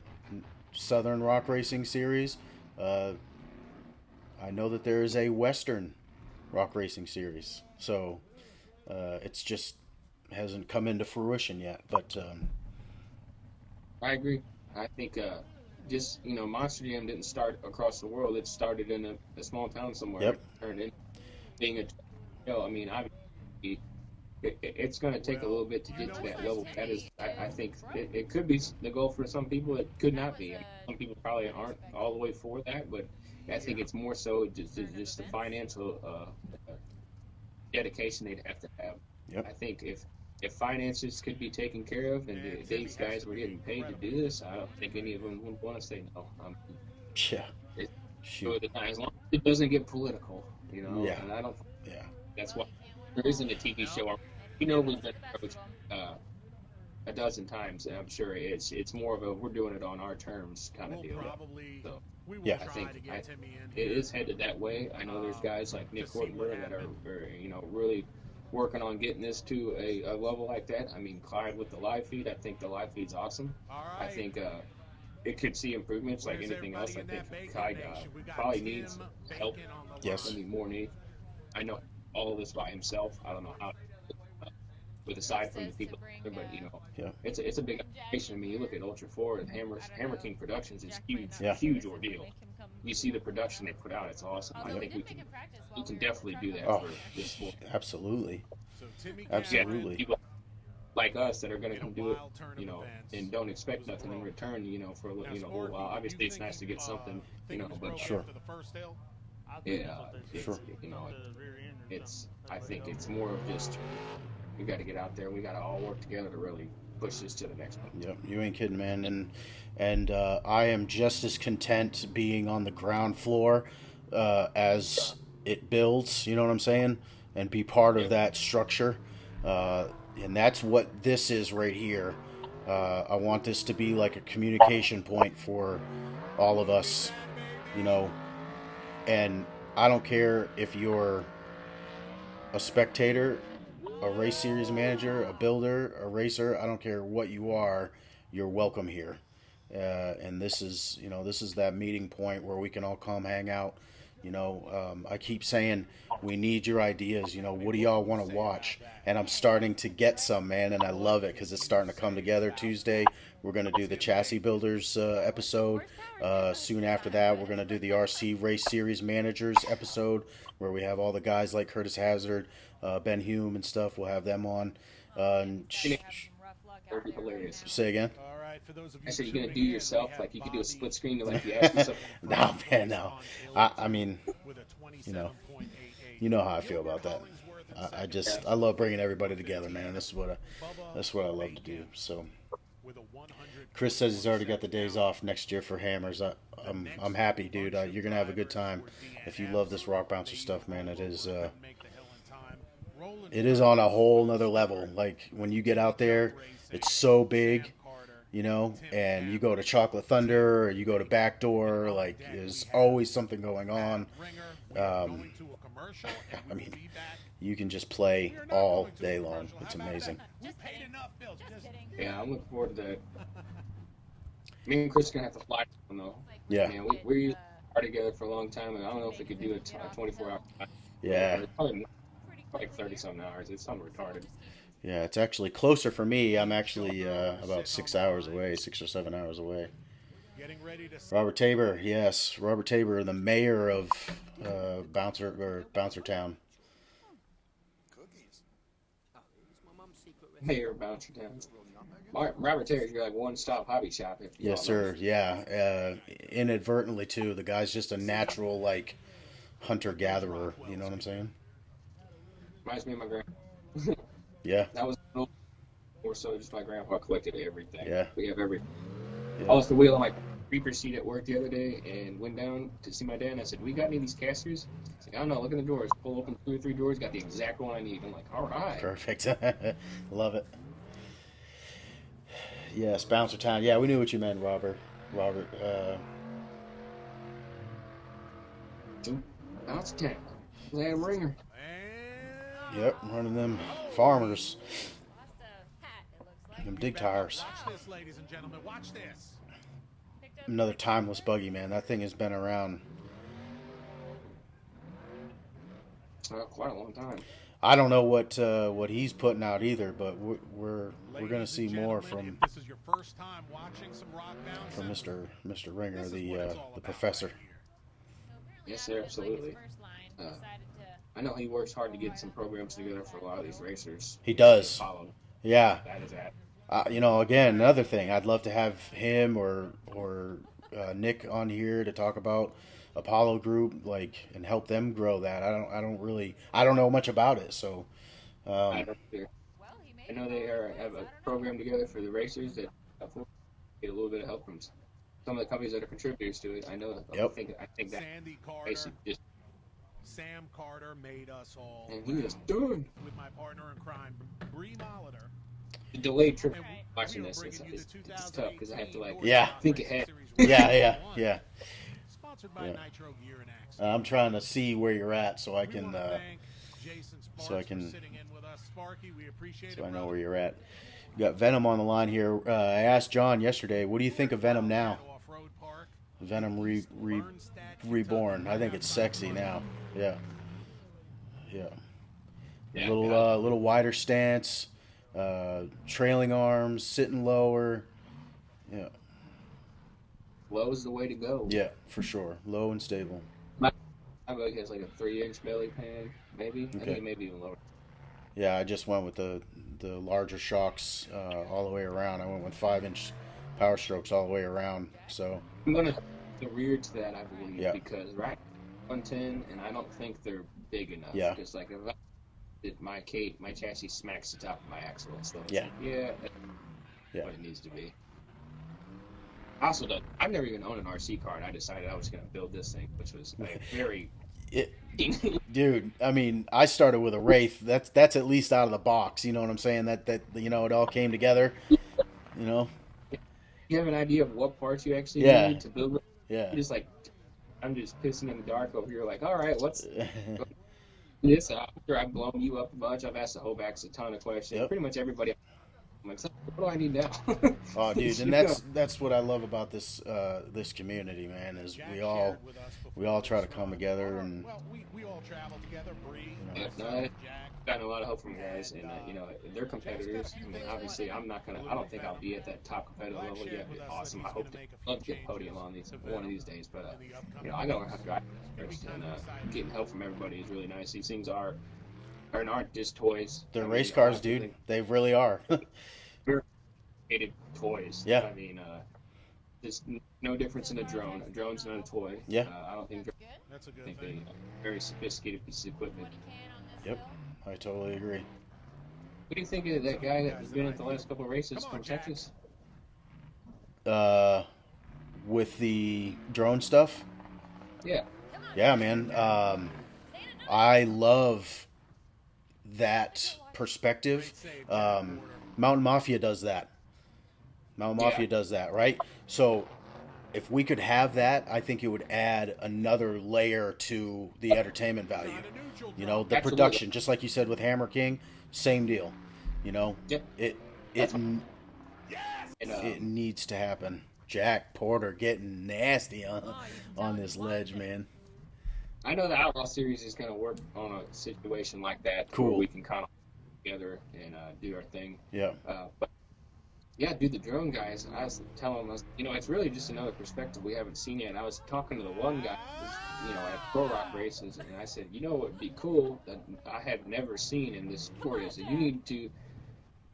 Southern Rock Racing Series. I know that there is a Western Rock Racing Series, so it's just hasn't come into fruition yet. But I agree. I think Monster Jam didn't start across the world. It started in a small town somewhere. Yep. It turned into being I mean, it's going to take a little bit to get to that level. That is, I think it could be the goal for some people. It could not be. Some people probably aren't all the way for that, but I think it's more so just the financial dedication they'd have to have. Yep. I think if finances could be taken care of and these guys were getting paid to do this, I don't think any of them would want to say no. Yeah. Shoot. As long as it doesn't get political, Yeah. And I don't. Yeah. That's why there isn't a TV show. We've been approached a dozen times, and I'm sure it's more of a we're doing it on our terms kind of deal. So, yeah, I think it is headed that way. I know there's guys like Nick Hortonberg that are really working on getting this to a level like that. I mean, Clyde with the live feed, I think the live feed's awesome. I think it could see improvements like anything else. I think Clyde probably needs help. Yes. I mean, more need. I know all of this by himself. I don't know how. With aside from the people, but it's a big operation. I mean, you look at Ultra 4 and Hammer King Productions is huge ordeal. You see the production they put out; it's awesome. I think we can definitely do that for this sport. Absolutely. Absolutely. People like us that are going to come do it, and don't expect nothing in return, for a whole while. Obviously, it's nice to get something, but sure. Yeah, sure. I think it's more of just we got to get out there. We got to all work together to really push this to the next one. Yep, you ain't kidding, man. And I am just as content being on the ground floor as it builds. You know what I'm saying? And be part of that structure. And that's what this is right here. I want this to be like a communication point for all of us, And I don't care if you're a spectator, a race series manager, a builder, a racer. I don't care what you are. You're welcome here. And this is that meeting point where we can all come hang out. I keep saying we need your ideas. What do y'all want to watch? And I'm starting to get some, man, and I love it because it's starting to come together. Tuesday, we're going to do the Chassis Builders episode. Soon after that, we're going to do the RC Race Series Managers episode where we have all the guys like Curtis Hazard, Ben Hume and stuff. We'll have them on. That'd be hilarious. Say again? I said, you're going to do yourself? Like, you could do a split screen, like, you ask yourself. No, man, no. I mean, you know how I feel about that. I love bringing everybody together, man. That's what I love to do. So, Chris says he's already got the days off next year for Hammers. I'm happy, dude. You're gonna have a good time if you love this rock bouncer stuff, man. It is on a whole nother level. Like when you get out there, it's so big, and you go to Chocolate Thunder or you go to Backdoor. Like there's always something going on. commercial, and I we mean, will be back. you can just play We are not all going to day a long. commercial. It's How about amazing. that? We Just paid kidding. enough bills. Just kidding. Yeah, I'm looking forward to that. Me and Chris are gonna have to fly down though. Like, Yeah. Man, we are together for a long time, and I don't know if we could do a 24-hour flight. Yeah. It's probably pretty like quickly 30-something hours. It's something So we'll retarded. just keep Yeah, it's actually closer for me. I'm actually about 6 hours away, 6 or 7 hours away. Getting ready to Robert Tabor, yes, Robert Tabor, the mayor of Bouncer Town. Mayor Bouncer Town. Robert Terry's like one-stop hobby shop. If you Yes, all know. sir. Yeah, inadvertently too. The guy's just a natural like hunter gatherer. You know what I'm saying? Reminds me of my grandpa. Yeah, That was more so just my grandpa collected everything. Yeah. We have everything. Yeah. I was the wheel on my creeper seat at work the other day and went down to see my dad and I said, "We got any of these casters?" He's like, "I don't know, look in the doors." Pull open 2 or 3 doors, got the exact one I need. I'm like, all right. perfect. Love it. Yes, Bouncer Town. Yeah, we knew what you meant, Robert. Robert. Bounce Town. Adam Ringer. and Yep, running them farmers. lost a hat, it looks like. Them dig tires. watch this, ladies and gentlemen. Watch this. Picked up Another timeless buggy, man. That thing has been around. Quite a long time. I don't know what he's putting out either, but we're Ladies gonna and see more gentlemen, from if this is your first time watching some rock bouncing, Mr. Ringer, this is what it's the all about professor. right here. So apparently Yes, after sir, his, like, his absolutely. first line, Uh, decided to I know he works hard to get some programs together for a lot of these racers. He does. Follow. Yeah. That is that. Again, another thing. I'd love to have him or Nick on here to talk about Apollo Group, like, and help them grow that. I don't know much about it, so. I don't care. well, he made I know they have a program together for the racers that get a little bit of help from some of the companies that are contributors to it. I know. Yep. I think that Sandy Carter, basically just Sam Carter made us all and he is proud. done. With my partner in crime, Bree Molitor. The delayed trip Right. watching We are this bringing you is the it's tough because I have to like 2018 Yeah. Rock think Racing ahead. Series Yeah. Sponsored by Yeah. Nitro Gear and Access. I'm trying to see where you're at so I We can wanna thank Jason Sparks so I can- for sitting in with us. Sparky, we appreciate so it, I know brother. where you're at. We got Venom on the line here. I asked John yesterday, what do you think of Venom now? Off-road park. Venom Bernstadt, reborn. Kentucky, I think it's sexy now. Yeah. Yeah, Little wider stance, trailing arms, sitting lower. Yeah. low is the way to go. Yeah, for sure. Low and stable. My bug has like a 3-inch belly pan, maybe. I Okay. think it may be even lower. Yeah, I just went with the larger shocks all the way around. I went with 5-inch power strokes all the way around. So I'm gonna the rear to that, I believe, Yeah. because 110, and I don't think they're big enough. Yeah. Just like if my chassis smacks the top of my axle and stuff. Yeah. That's Yeah. what it needs to be. Also, I've never even owned an RC car, and I decided I was going to build this thing, which was like very. Dude, I mean, I started with a Wraith. That's at least out of the box. You know what I'm saying? That it all came together. You know? You have an idea of what parts you actually Yeah. need to build it. Yeah. You're just like, I'm just pissing in the dark over here. Like, all right, what's this? I'm sure I've blown you up a bunch. I've asked the whole backs a ton of questions. Yep. Pretty much everybody. I'm like, so what do I need now? Oh, dude, and You that's what I love about this community, man. Is Jack we all shared with us we before all try to this come run. together and Well, we all travel together. Bree, Yeah, myself, no, Jack. gotten a lot of help from guys, and they're competitors. I mean, obviously, I don't think I'll be at that top competitive level yet. It'd be awesome. I hope to love to get a podium on one of these days, but I gotta learn how to drive first, and getting help from everybody is really nice. These things aren't just toys. they're I mean, race cars, I dude. think They really are. they're hated toys. Yeah. I mean, there's no difference in a drone. A drone's not a toy. Yeah. I don't think. Good. That's a I good think thing. they very sophisticated piece of equipment. When he can on this Yep. hill. I totally agree. What do you think of that guy that's been at the last couple of races Come on, from Jack. Texas? With the drone stuff, Yeah. yeah, man. I love that perspective. Mountain Mafia does that. Mountain Mafia Yeah. does that, right? So if we could have that, I think it would add another layer to the entertainment value. You know, the Absolutely. production, just like you said with Hammer King, same deal. You know, Yep. it That's it and, it needs to happen. Jack Porter getting nasty on this ledge, man. I know the Outlaw series is going to work on a situation like that where Cool. we can kind of together and do our thing. Yeah. But yeah, dude, the drone guys, I was telling them, it's really just another perspective we haven't seen yet. And I was talking to the one guy, at Pro Rock races, and I said, what would be cool that I have never seen in this sport is that you need to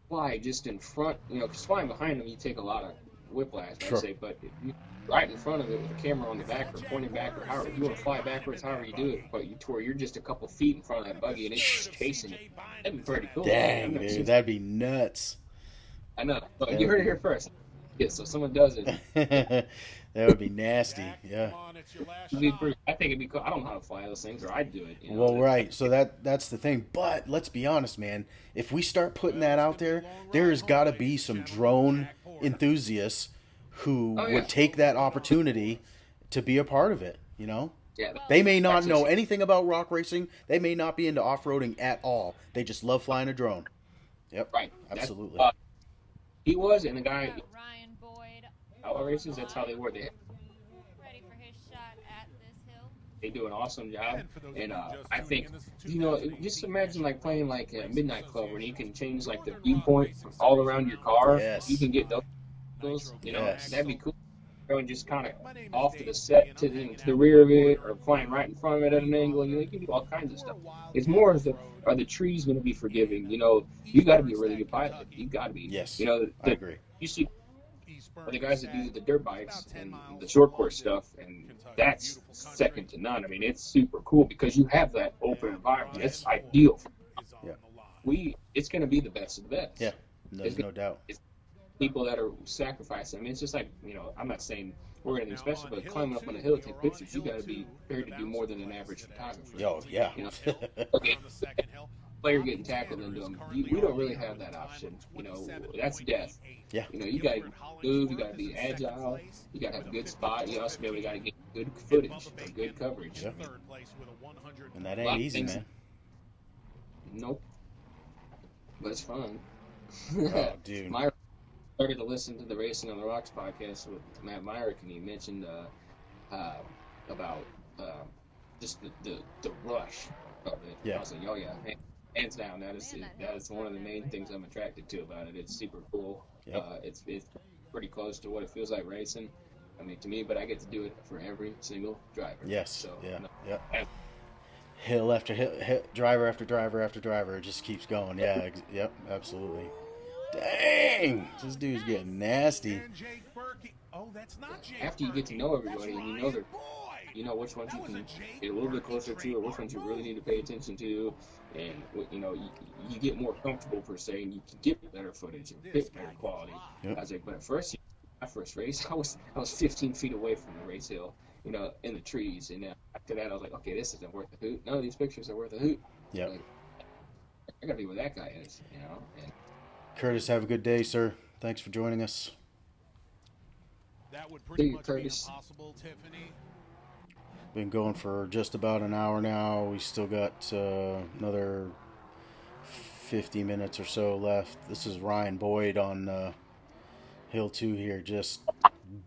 fly just in front, because flying behind them, you take a lot of whiplash, Sure. I'd say, but if you right in front of it with a camera on the back or pointing back or however, if you want to fly backwards, however you do it, but you're just a couple feet in front of that buggy and it's chasing you. That'd be pretty cool. Dang, dude, that'd be nuts. I know, but you heard it here first. Yeah, so someone does it. That would be nasty. Yeah. I think it'd be cool. I don't know how to fly those things, or I'd do it. Well, right. So that's the thing. But let's be honest, man. If we start putting that out there, there has got to be some drone enthusiasts who would take that opportunity to be a part of it. You know, Yeah, they may not know anything about rock racing. They may not be into off-roading at all. They just love flying a drone. Yep. right. Absolutely. He was, and the guy Ryan Boyd. Outlaw races. That's how they were. Ready for his shot at this hill. They do an awesome job, and I think just imagine like playing like a Midnight Club where you can change like the viewpoint all around your car. Yes. You can get those. Yes. That'd be cool. Going just kind of off to the set to the rear of it, or flying right in front of it at an angle. You can do all kinds of stuff. It's more of are the trees going to be forgiving? You got to be a really good pilot. You got to be. Yes. I agree. You see the guys that do the dirt bikes and the short course stuff, and that's second to none. I mean, it's super cool because you have that open environment. It's ideal. It's going to be the best of the best. Yeah. There's no doubt. It's people that are sacrificing. I mean, it's just like, I'm not saying we're anything special, but climbing up on a hill to take pictures, you got to be prepared to do more than an average photographer. Oh, yeah. Okay. Player getting tackled into them. We don't really have that option. That's death. Yeah. You got to move. You got to be agile. You got to have a good spot. You also got to get good footage or good coverage. Yeah. And that ain't easy, man. Nope. But it's fun. Oh, dude. I started to listen to the Racing on the Rocks podcast with Matt Myrick, and he mentioned about just the rush of it. Yeah. I was like, oh yeah, hands down, that is one of the main things I'm attracted to about it. It's super cool. Yep. It's pretty close to what it feels like racing. I mean, to me, but I get to do it for every single driver. Yes. So, Yeah. Hill after hill, driver after driver after driver, it just keeps going. Yeah. Yep. Absolutely. Dang, this dude's getting nasty. After you get to know everybody and you know which ones you can get a little bit closer to, or which ones you really need to pay attention to, and you get more comfortable per se, and you can get better footage and get better quality. Yep. I was like, but at first, my first race, I was 15 feet away from the race hill, in the trees, and after that, I was like, okay, this isn't worth a hoot. None of these pictures are worth a hoot. Yeah. Like, I gotta be where that guy is, And Curtis, have a good day, sir. Thanks for joining us. That would pretty much Curtis. be impossible, Tiffany. Been going for just about an hour now. We still got another 50 minutes or so left. This is Ryan Boyd on Hill 2 here, just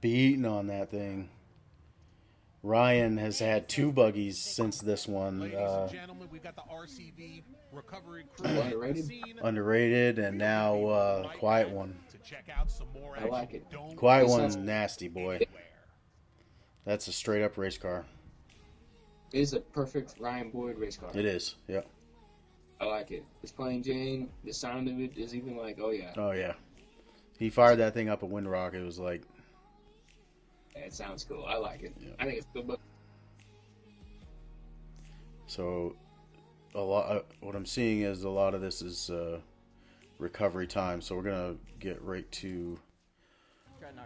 beating on that thing. Ryan has had 2 buggies since this one. Ladies and gentlemen, we've got the RCV recovery crew Underrated, and now Quiet One. to check out some more. I like it. Quiet One's nasty, boy. That's a straight up race car. It is a perfect Ryan Boyd race car. It is, yeah. I like it. It's plain Jane. The sound of it is even like, oh yeah. Oh, yeah. He fired that thing up at Windrock. It was like... It sounds cool. I like it. Yeah. I think it's a good book. So, what I'm seeing is a lot of this is recovery time. So we're going to get right to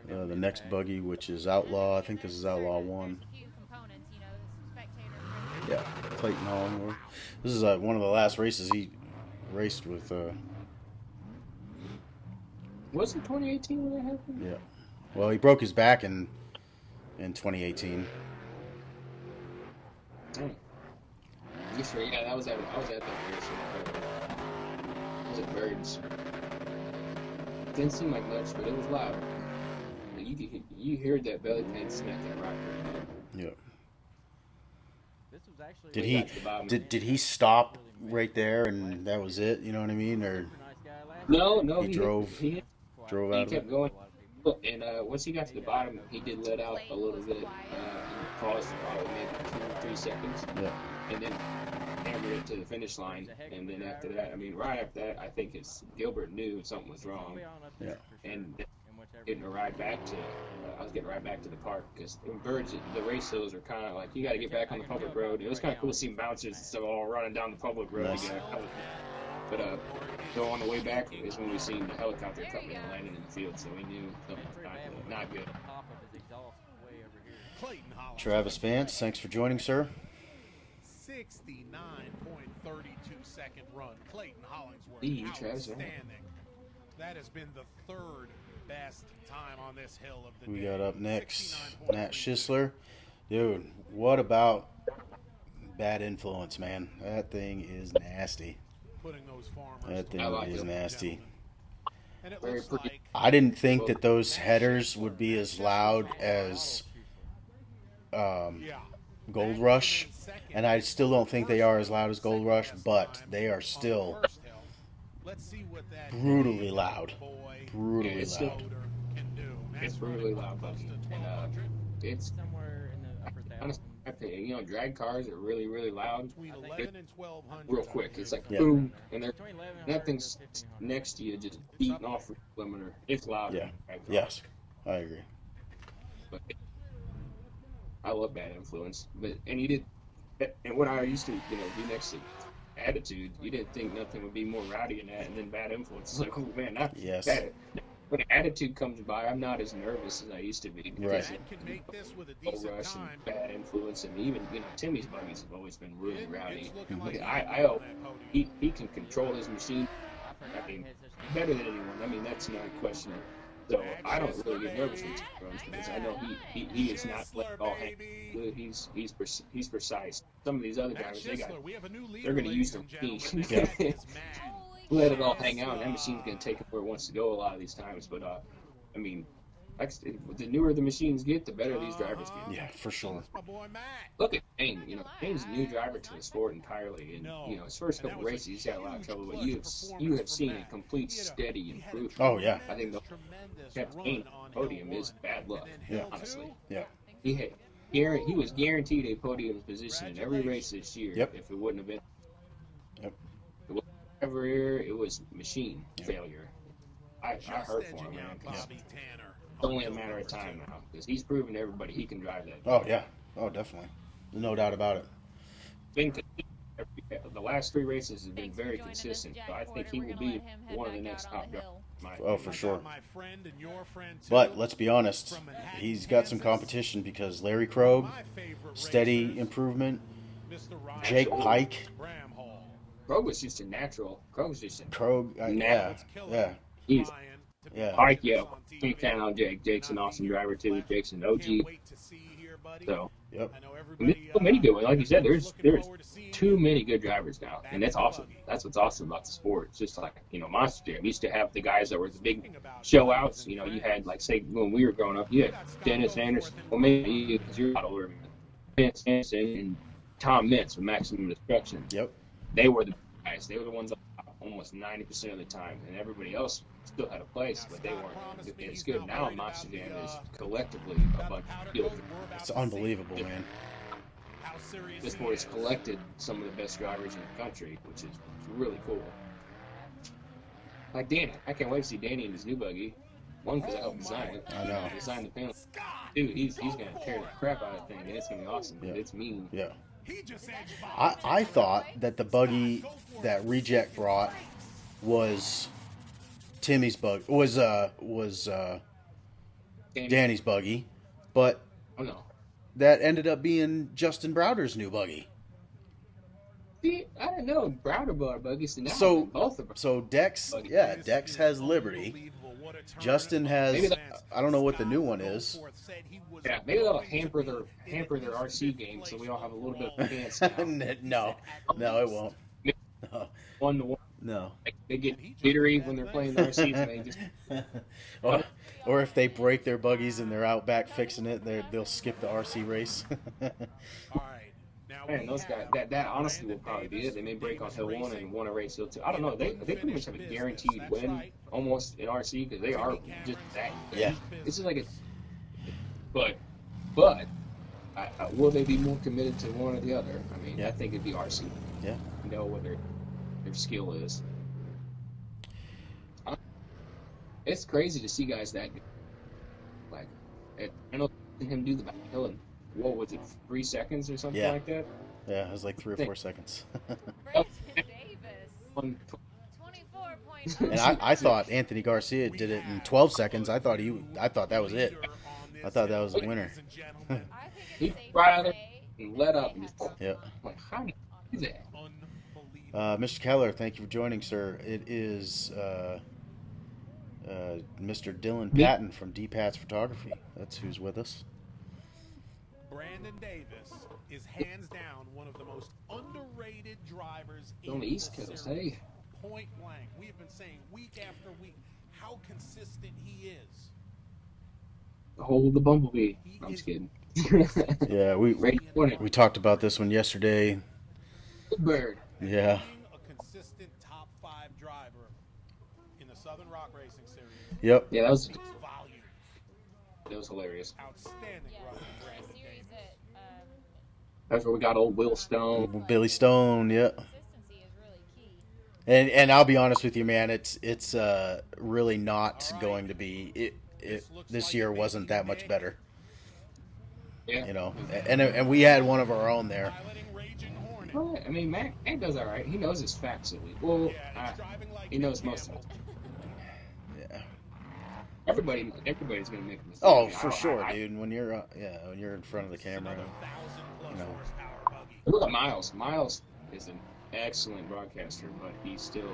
the next buggy, which is Outlaw. I think this is Outlaw 1. Yeah, Clayton Hollingworth. This is one of the last races he raced with. Was it 2018 when that happened? Yeah. Well, he broke his back in in 2018. You sure? Yeah, I was at that race. Was it Birds? Didn't seem like much, but it was loud. You heard that belly pan smack that rock pretty good. Yep. This was actually Did he stop right there and that was it? You know what I mean? Or No, he drove he out of kept it? going. And once he got to the bottom, he did let out a little bit. He paused for probably maybe 2 or 3 seconds. Yeah. And then hammered it to the finish line. And then after that, I mean, right after that, I think Gilbert knew something was wrong. Yeah. And getting a ride back to, I was getting right back to the park because in Birds, the race hills are kind of like you got to get back on the public road. It was kind of cool to see bouncers and stuff all running down the public road Nice. together. But so on the way back is when we seen the helicopter coming and landing in the field, so we knew something was not good. Clayton Hollins. Travis Vance, thanks for joining, sir. 69.32 second run. Clayton Hollingsworth. Travis Vance. Outstanding. That has been the third best time on this hill of the We day. got up next 69.32. Nat Schisler. Dude, what about Bad Influence, man? That thing is nasty. Putting those farmers That thing I like is it. nasty. And it Very looks pretty. like I didn't think that those headers would be as loud as yeah. Gold Rush, and I still don't think they are as loud as Gold Rush, but they are still Let's see what that brutally loud. boy Brutally it's still- loud. can do. It's really loud, buddy. And it's somewhere in the upper honestly, I think, you know, drag cars are really, really loud. Between 11 and 1200 Real quick, it's like Yeah. boom, and they're between 11 and that thing's next to you, just beating off the limiter. It's loud. Yeah. Yes, I agree. But I love Bad Influence, and you did, and when I used to, be next to Attitude, you didn't think nothing would be more rowdy than that, and then Bad Influence is like, oh man, not Yes. bad. When Attitude comes by, I'm not as nervous as I used to be. Right. That can make this with a Gold decent Rush time. and Bad Influence, and even Timmy's buggies have always been really rowdy. It's looking like I he can control his machine. I mean, better than anyone. I mean, that's not a question. So I don't really get nervous when he runs because I know he is not let it all hang. Good. He's precise. Some of these other drivers, they're going to use their machine. Let it all hang out, and that machine's going to take it where it wants to go a lot of these times. But I mean, the newer the machines get, the better these drivers get. Yeah, for sure. My boy Matt. Look at Payne. Payne's a new driver to the sport entirely, and his first couple races he's had a lot of trouble, but you have seen a complete steady improvement. Oh, yeah. I think the Payne podium is bad luck. Yeah. Honestly, Yeah. he was guaranteed a podium position in every race this year. Yep. If it wouldn't have been, Yep. every year it was machine failure. I hurt for him, man. 'Cause Bobby Tanner. it's only a matter of time now because he's proven to everybody he can drive that. Oh, yeah. Oh, definitely. No doubt about it. Been the last 3 races have been very consistent, so I think he will be one of the next top drivers. Oh, for sure. My friend and your friend too. But let's be honest, he's got some competition because Larry Krogh, My favorite steady racers, improvement. Mr. Ryan Jake Pike, Bramhall. Krogh was just a natural. Krogh was just a Krogh, yeah, Let's kill it. yeah. He's Ryan to be Yeah. Pike, yeah. on TV. Can't count on Jake. Jake's an awesome driver too. Jake's an OG. Can't wait to see you here, buddy. So Yep. I know and everybody, there's so many good ones. Like you said, there's looking forward to seeing too you. many good drivers now, and that's awesome. That's what's awesome about the sport. It's just like Monster Jam used to have the guys that were the big show outs. You had like say when we were growing up, you had Dennis Anderson. Well, maybe you because you're a lot older. Dennis Anderson and Tom Mintz with Maximum Destruction. Yep. They were the guys. They were the ones on top almost 90% of the time, and everybody else still had a place, but they weren't as good. Now Monster Jam is collectively a bunch of good. It's unbelievable, man. How serious This he board has is. collected some of the best drivers in the country, which is really cool. Like Danny. I can't wait to see Danny in his new buggy. One, because I helped design it. I know. Design the panel. Dude, he's going to tear the crap out of the thing, and it's going to be awesome. Yeah. It's mean. Yeah. He just edged by. I thought that the buggy that Reject brought was Timmy's bug was Danny's buggy, but Oh, no. that ended up being Justin Browder's new buggy. See, I didn't know Browder bought a buggy, so now So both of them. so Dex, yeah, Dex has Liberty, Justin has. Maybe I don't know what the new one is. Yeah, maybe that'll hamper their RC game, so we all have a little bit of chance now. No, it won't. No. 1-1. No. Like, they get jittery when they're playing the RCs, and they just or if they break their buggies and they're out back fixing it, they'll skip the RC race. man, those guys. That honestly will probably be it. They may break on hill 1 and won a race hill 2. I don't know. They pretty much have a guaranteed win almost in RC because they are just that. Yeah. This is like a. But will they be more committed to one or the other? I mean, Yeah. I think it'd be RC. Yeah. You know what their skill is. It's crazy to see guys that good. Like, I know him do the back hill in, what was it, 3 seconds or something Yeah. like that? Yeah, it was like 3 or 4 seconds. Brandon Davis, 24.9. And I thought Anthony Garcia did it in 12 seconds. I thought that was it. I thought that was the winner. I think He it's safe right to out there say and let up. And just, Yeah. like, how do you do that? Mr. Keller, thank you for joining, sir. It is Mr. Dylan Patton from DPats Photography. That's who's with us. Brandon Davis is hands down one of the most underrated drivers On the East the Coast, series. hey. Point blank. We have been saying week after week how consistent he is. Hold the bumblebee. I'm just kidding. Yeah, we talked about this one yesterday. Bird. Yeah. Being a consistent top 5 driver in the Southern Rock Racing Series. Yep. Yeah, that was Speaks volume. hilarious. Outstanding yeah, run from a Brandon series Davis. that That's where we got old Will Stone. Billy Stone. Yeah. consistency is really key. And I'll be honest with you, man. It's really not going to be. This year wasn't that much better. Yeah. You know, and we had one of our own there. Piloting Raging Hornet. Well, I mean, Mac does all right. He knows his facts at least. Well, Yeah, he's driving like he knows Jim most of it. Campbell. Yeah. Everybody's gonna make a mistake. Oh, I mean, for sure, I- dude. When you're when you're in front of the camera. 1,000+ You know. horsepower buggy. Look at Miles. Miles is an excellent broadcaster, but he still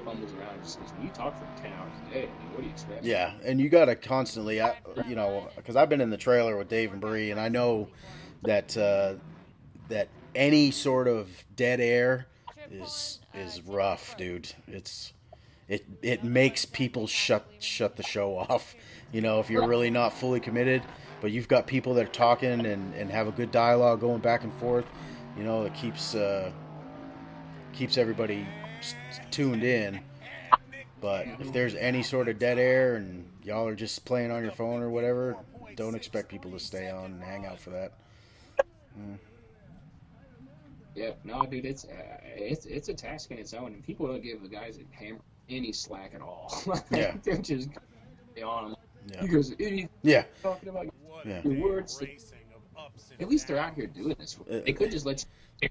fumbles around. Just because you talk for 10 hours a day, I mean, what do you expect? Yeah, and you got to constantly, because I've been in the trailer with Dave and Bree, and I know that that any sort of dead air is rough, dude. It makes people shut the show off. You know, if you're really not fully committed, but you've got people that are talking and have a good dialogue going back and forth. You know, it keeps everybody tuned in. But if there's any sort of dead air and y'all are just playing on your phone or whatever, don't expect people to stay on and hang out for that. Yeah, no, dude, it's a task in its own, and people don't give the guys at Hammer any slack at all. Yeah. They're just on them. Yeah. You guys are idiots Yeah. talking about What Yeah. your words. racing of ups and At least they're out downs. here doing this. They could just let you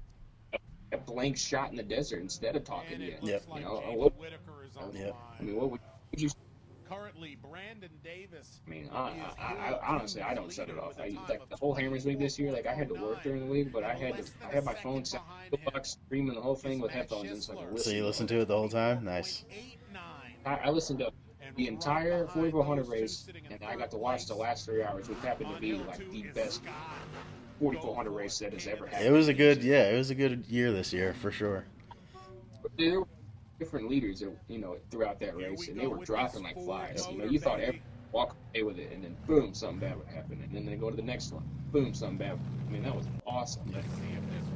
take a blank shot in the desert instead of talking And to you. it looks Yep. like You know, Jacob what- Whitaker is on the Yep. I line. mean, what would you? Currently, Brandon Davis. I mean, I honestly, I don't shut it off. Like the whole Hammers League this year, like I had to work during the league, but I had my phone set box streaming the whole thing with headphones in, so I could listen. So you listen to it the whole time? Nice. I listened to the entire 4400 race, and I got to watch the last 3 hours, which happened to be like the best 4400 race that has ever happened. It was a good year this year for sure. There were different leaders, throughout that race, and they were dropping like flies. You know, you thought everyone would walk away with it, and then boom, something bad would happen, and then they go to the next one, boom, something bad. I mean, that was awesome.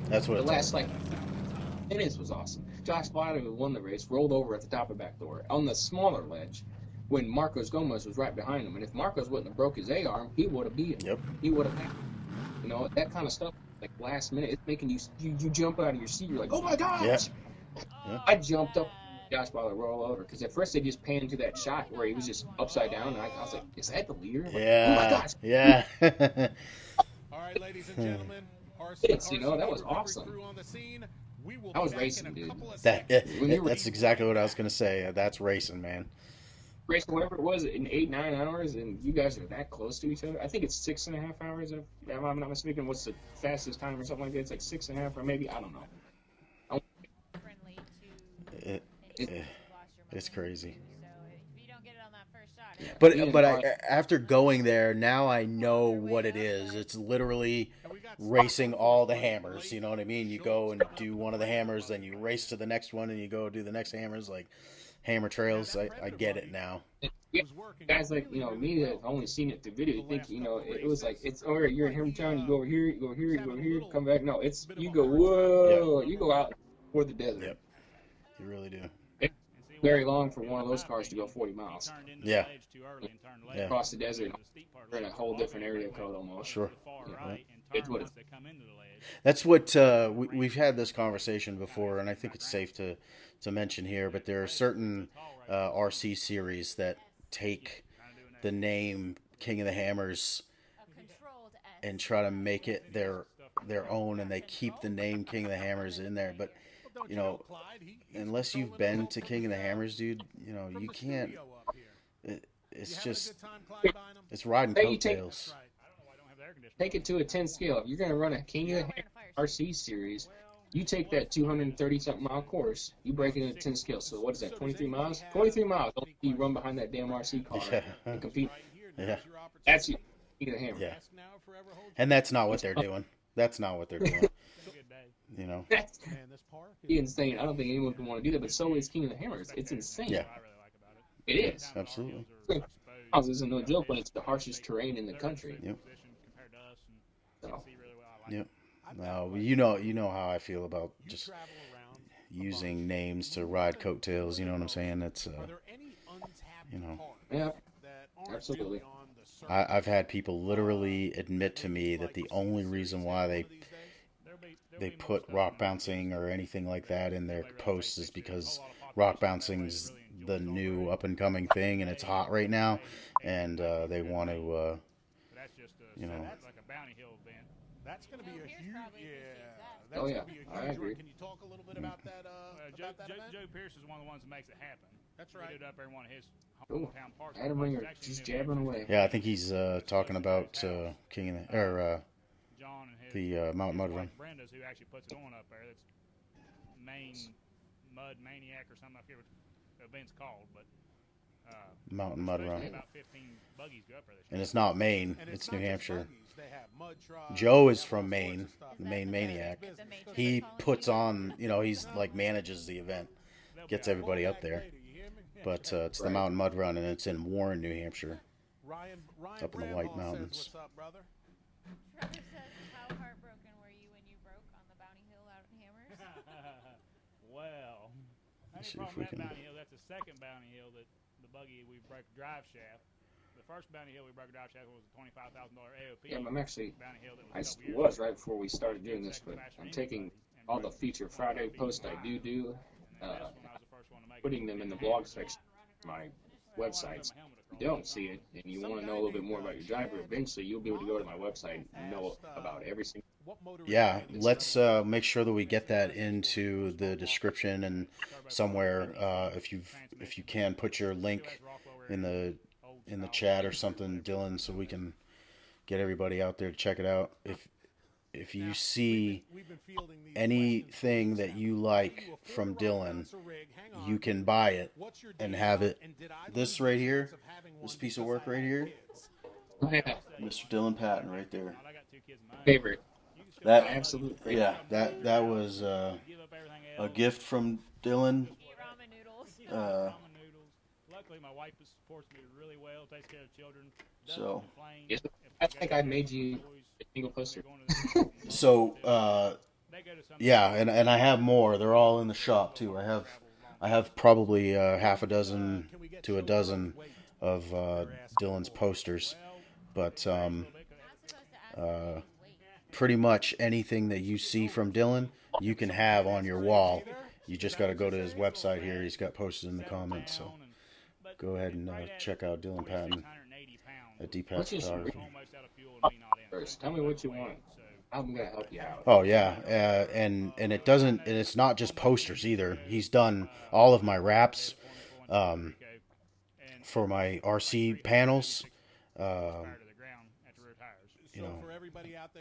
That's what The it's last all like minutes was awesome. Josh Blatter, who won the race, rolled over at the top of the back door on the smaller ledge when Marcos Gomez was right behind him. And if Marcos wouldn't have broke his A-arm, he would have beat him. Yep. He would have. You know, that kind of stuff, like last minute, it's making you jump out of your seat. You're like, oh my gosh! Yeah. I jumped up. Josh Blatter roll over because at first they just panned to that shot where he was just upside down, and I was like, is that the leader? Like, oh my gosh! Yeah. All right, ladies and gentlemen. It's, that was awesome. That was racing, dude. That's exactly what I was gonna say. That's racing, man. Racing whatever it was in 8-9 hours, and you guys are that close to each other. I think it's 6.5 hours. If I'm not mistaken, what's the fastest time or something like that? It's like 6.5 or maybe I don't know. Friendly to It's crazy. So if you don't get it on first shot. Yeah. But Ian but Harley- after going there, now I know what it is. It's literally racing all the hammers. You know what I mean? You go and do one of the hammers, then you race to the next one, and you go do the next hammers, like hammer trails. I get it now. yeah, guys like me that have only seen it through video, you think it was like it's all right. You're in Hammertown, you go over here, you go over here, you go over here, come back. No, it's you go whoa, you go out for the desert. Yep, you really do. It's very long for one of those cars to go 40 miles. Yeah. Yeah. Across the desert, you're in a whole different area code almost. Sure. Yeah. It's what it's. That's what we've had this conversation before, and I think it's safe to mention here. But there are certain RC series that take the name King of the Hammers and try to make it their own, and they keep the name King of the Hammers in there. But unless you've been to King of the Hammers, dude, you can't. It's just it's riding coattails. Take it to a 10 scale. If you're going to run a King of the Hammers RC series, you take that 230-something mile course, you break it into 10 scale. So what is that, 23 miles? 23 miles. You run behind that damn RC car and compete. Yeah. That's you. King of the Hammer. Yeah. And that's not what they're doing. That's not what they're doing. That's insane. I don't think anyone would want to do that, but so is King of the Hammers. It's insane. Yeah. It is. Absolutely. This isn't no joke, but it's the harshest terrain in the country. Yep. So. Yep. No, you know how I feel about just using names to ride coattails. You know what I'm saying? It's Yeah. Absolutely. I've had people literally admit to me that the only reason why they put rock bouncing or anything like that in their posts is because rock bouncing's the new up and coming thing, and it's hot right now, and they want to That's going to be a huge, That's Oh, yeah. gonna be a huge I agree. Can you talk a little bit about that? About that event? Joe Pierce is one of the ones that makes it happen. That's right. He did up there in one of his Ooh, hometown parks. Adam Ringer just jabbing away. Yeah, I think he's talking about King of the, or John and his the Mountain Mud Run. Brenda's who actually puts it on up there. That's Maine Mud Maniac or something. I forget what the event's called, but Mountain Mud Run. about 15 buggies go up there this year. And it's not Maine, And it's not New just Hampshire. buggies. They have mud trucks, Joe is they have from all Maine, sorts of stuff. the Maine Maniac. The Matrix He calling puts you? on, he's like manages the event, gets everybody up there. But it's the Mountain Mud Run, and it's in Warren, New Hampshire. Ryan up in the Bramall White says, Mountains. "What's up, brother?" Trevor says, how heartbroken were you when you broke on the Bounty Hill out in Hammers? Well, Let's see any if problem we with that can- Bounty Hill, that's the second Bounty Hill that the buggy we broke drive shaft. The first Bounty Hill we broke drive shaft was a $25,000 AOP. Yeah, I'm actually, Bounty Hill that I was a couple years was ago. right before we started doing this, but I'm taking all the Feature Friday posts I do, putting them in the blog section of my websites. If you don't see it and you want to know a little bit more about your driver, eventually you'll be able to go to my website and know about every single. Yeah, let's make sure that we get that into the description and somewhere. If you can put your link in the chat or something, Dylan, so we can get everybody out there to check it out. If you see anything that you like from Dylan, you can buy it and have it. This right here, this piece of work right here, Mr. Dylan Patton right there. Favorite. That Absolute favorite. yeah, that was a gift from Dylan. Ramen noodles. Luckily, my wife supports me really well, takes care of children. So Yes, I think I made you a single poster. so yeah, and I have more. They're all in the shop too. I have probably half a dozen to a dozen of Dylan's posters, but pretty much anything that you see from Dylan, you can have on your wall. You just got to go to his website here. He's got posted in the comments, so go ahead and check out Dylan Patton at DPats Photography. First, tell me what you want. I'm gonna help you out. Oh yeah, and it doesn't, and it's not just posters either. He's done all of my wraps for my RC panels.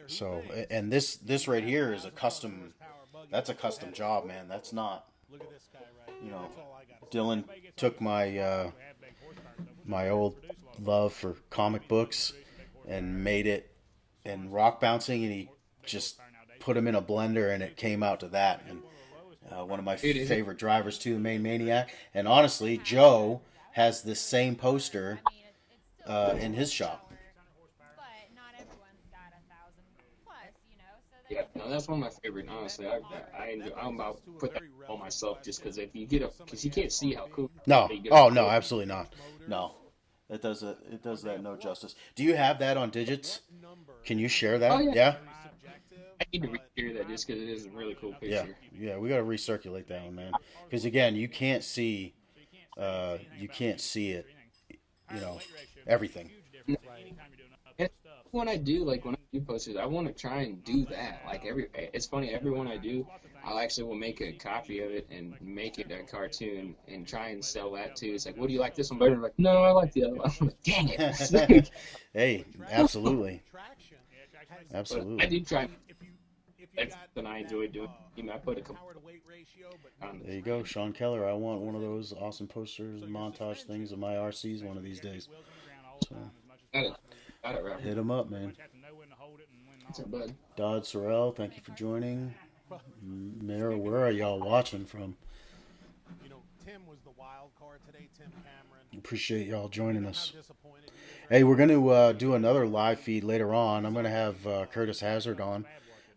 So and this right here is a custom. That's a custom job, man. That's not. Dylan took my my old love for comic books and made it in rock bouncing, and he just put them in a blender, and it came out to that. And one of my Dude, is it? favorite drivers too, the main maniac. And honestly, Joe has this same poster I mean, it's still in his shop. but not everyone's got 1,000 plus, you know. So Yeah, there's no, that's one of my favorite. Honestly, I enjoy. I'm about to put that on myself just because if you get up, because you can't see how cool. No, you get oh up no, close. absolutely not. No, it does that no justice. Do you have that on digits? Can you share Oh that? yeah, Yeah, I need to reshare that just because it is a really cool yeah, picture. yeah. We got to recirculate that one, man. Because again, you can't see it. You know, everything. And when I do, like when I do posters, I want to try and do that. Like it's funny. Every one I do, I'll actually will make a copy of it and make it a cartoon and try and sell that too. It's like, what do you like this one better? Like, no, I like the other one. I'm like, dang it. It's like, Hey, absolutely, but I absolutely. did try. if you That's got something I enjoy doing. I put a couple power to weight ratio, but on There you go, Sean Keller. I want one of those awesome posters, montage things of my RCs one of these days. So got it. Got it right. hit him up, man. What's up, bud? Dodd Sorrell, thank you for joining. Mira, where are y'all watching from? you know, Tim was the wild card today. Tim Cameron. Appreciate y'all joining How us. disappointed you Hey, we're going to do another live feed later on. I'm going to have Curtis Hazard on.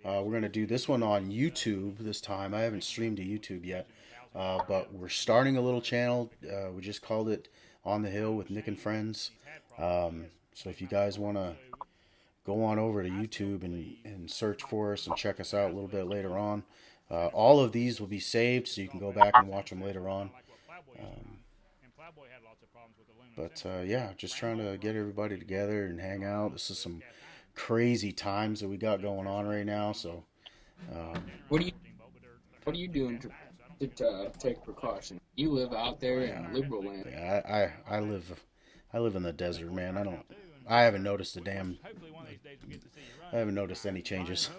We're going to do this one on YouTube this time. I haven't streamed to YouTube yet, but we're starting a little channel. We just called it On the Hill with Nick and Friends. So if you guys want to go on over to YouTube and search for us and check us out a little bit later on. All of these will be saved, so you can go back and watch them later on. But yeah, just trying to get everybody together and hang out. This is some crazy times that we got going on right now. So What do you What are you doing to take precaution? You live out there in liberal land. yeah, I live in the desert, man. I haven't noticed I haven't noticed any changes.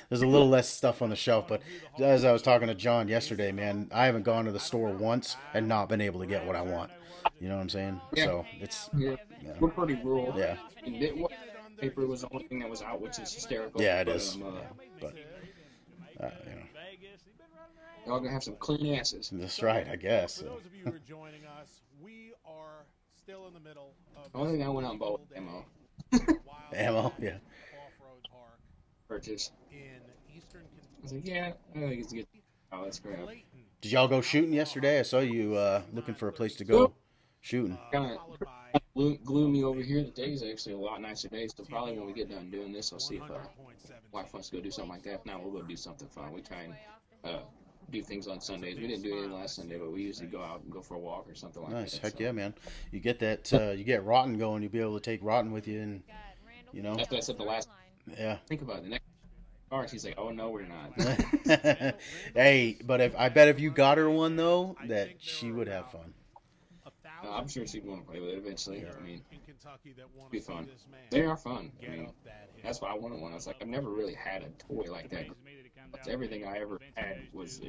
There's a little less stuff on the shelf, but as I was talking to John yesterday, man, I haven't gone to the store once and not been able to get what I want. You know what I'm saying? Yeah. So it's Yeah, we're pretty rural. yeah, And what paper was the only thing that was out, which is hysterical. yeah, it but, is. Yeah, but you know, Y'all gonna have some clean asses. that's right, I guess. For So. those of you who are joining us, we are still in the middle of The only thing I went out and bought was day ammo. Ammo, yeah. off-road park Purchase. in eastern I was like, yeah, I think it's good. Oh, that's crap. Clayton, Did y'all go shooting yesterday? I saw you looking for a place to go shooting. Kind followed of by gloomy over here. The day's actually a lot nicer day, so probably when we get done doing this, I'll see if wife wants to go do something like that. If not, we'll go do something fun. We try and do things on Sundays. We didn't do anything last Sunday, but we usually go out and go for a walk or something like Nice, that. heck So yeah, man. You get that, you get Rotten going. You'll be able to take Rotten with you, and you know, that's what I said the last. yeah. Think about it. The next car, she's like, "Oh no, we're not." Hey, but if you got her one though, that she would have fun. I'm sure she'd want to play with it eventually. I mean, in Kentucky that want be to see fun. this man They are fun. I get mean, up that hill. that's why I wanted one. I was like, I've never really had a toy like that. Everything I ever had was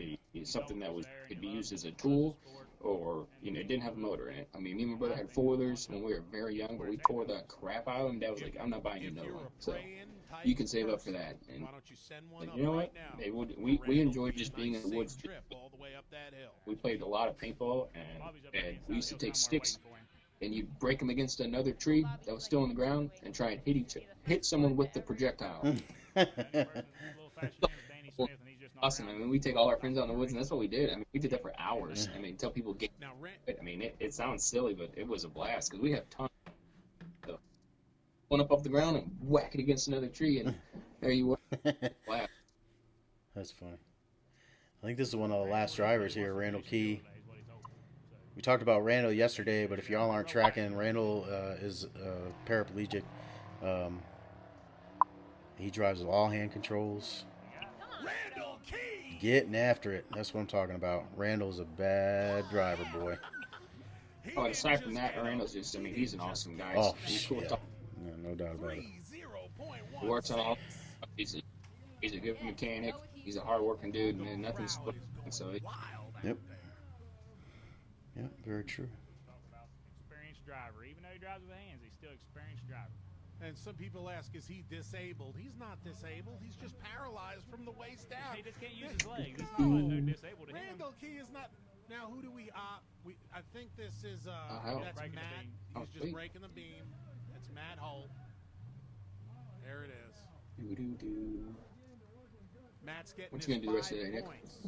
something that could be used as a tool, or it didn't have a motor in it. I mean, me and my brother had four-wheelers when we were very young, but we tore the crap out of them. Dad was like, I'm not buying you another one. So you can save up for that. And Why don't you send one you know what? We enjoyed just being in the woods. trip all the way up that hill. We played a lot of paintball, and we used to take sticks and you break them against another tree that was still on the ground and try and hit someone with the projectile. Awesome. I mean, we take all our friends out in the woods, and that's what we did. I mean, we did that for hours. I mean, until people get. Now, I mean, it sounds silly, but it was a blast because we have tons. So, one up off the ground and whack it against another tree, and there you were. Blast. That's funny. I think this is one of the last drivers here, Randall Key. We talked about Randall yesterday, but if y'all aren't tracking, Randall is paraplegic. He drives with all hand controls. Getting after it. That's what I'm talking about. Randall's a bad driver, boy. Oh, aside from that, Randall's just, I mean, he's an awesome guy. Oh, He's cool. yeah. No doubt about it. He works on all. He's a good mechanic. He's a hard-working dude, man. Nothing's so. Yep. Yep, very true. driver. Even though he drives with hands, he's still experienced driver. And some people ask, is he disabled? He's not disabled. He's just paralyzed from the waist down. He just can't use his legs. It's not no disabled to him. Randall Key is not. Now, who do we? I think this is. That's Breaking the Matt. beam. He's just breaking the beam. That's Matt Holt. There it is. Matt's getting What you gonna do the rest of the day, Nick? points.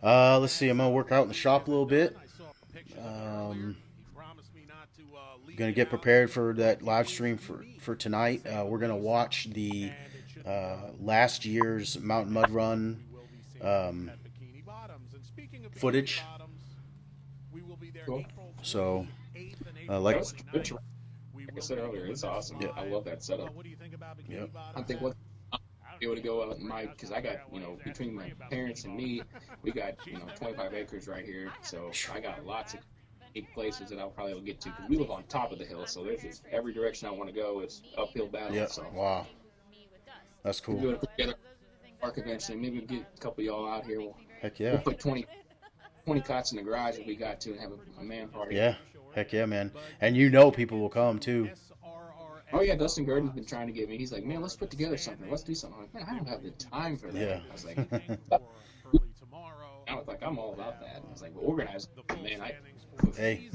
Let's see. I'm gonna work out in the shop a little bit. I saw a picture of it earlier. He promised me not to leave Gonna it get out. prepared for that live stream for tonight. We're gonna watch the last year's Mountain Mud Run We will be seeing at Bikini Bottoms. And speaking of Bikini footage. Bottoms, we will be there Cool. April So, 28th and April like- That was good 29th. We Like I will said be earlier, doing it's this awesome. live. I love that setup. What do you think about Bikini Yep. Bottoms? I think what be able to go out because I got, between my parents and me, we got, 25 acres right here. So I got lots of big places that I'll probably will get to because we live on top of the hill. So there's just every direction I want to go is uphill battle. Yeah. So Wow. That's we're cool. going to put together a park eventually. Maybe we'll get a couple of y'all out here. We'll Heck yeah. put 20 cots in the garage if we got to and have a man party. Yeah. Heck yeah, man. And people will come too. Oh yeah, Dustin Gurdon's been trying to get me. He's like, man, let's put together something. Let's do something. I'm like, man, I don't have the time for that. Yeah. I was like, tomorrow. I'm all about that. I was like, well, organize. Man, Hey.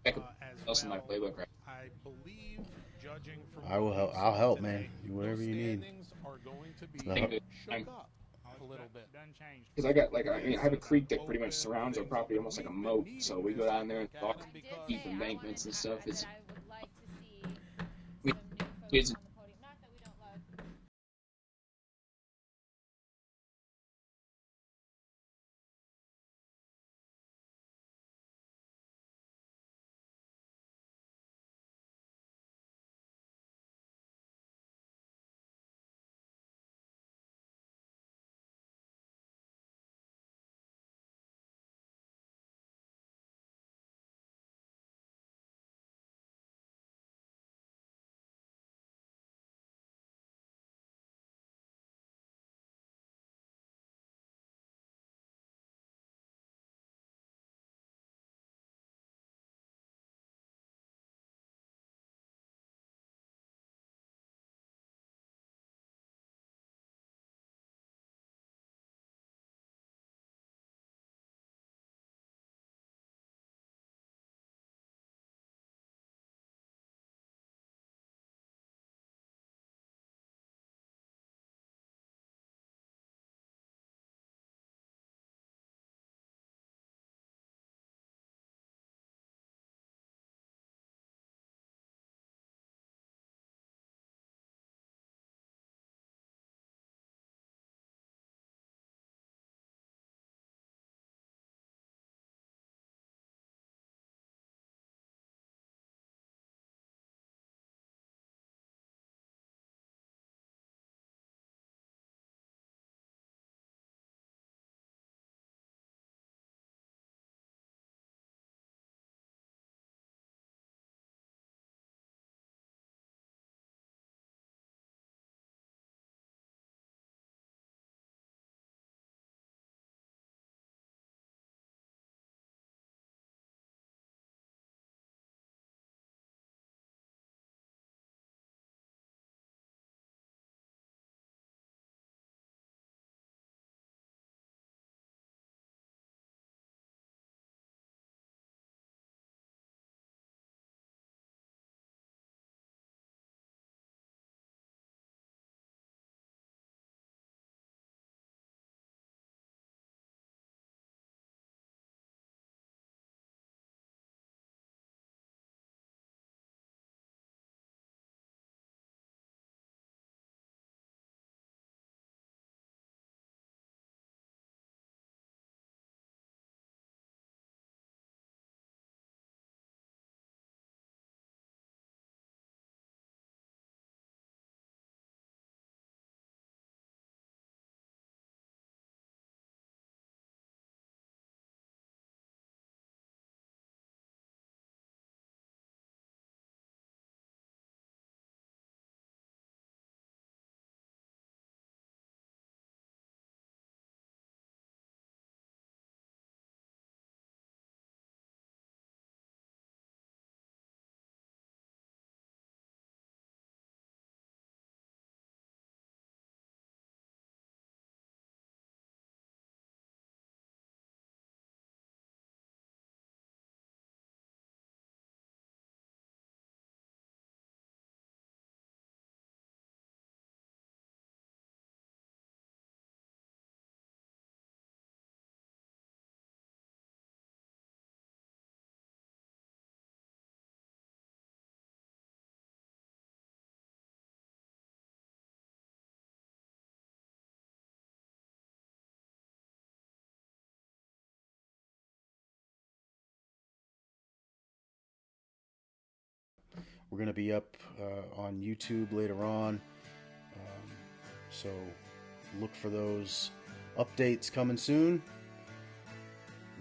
I could else in my playbook right. I believe, judging from I will help. I'll help, man. Do whatever you need. standings are going to be Uh-huh. shook up a little bit. Done changed. Because I got I have a creek that pretty much surrounds our property, almost like a moat. So we go down there and walk deep embankments and stuff. It's we kids We're going to be up on YouTube later on. So look for those updates coming soon.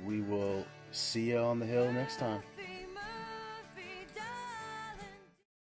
We will see you on the hill next time.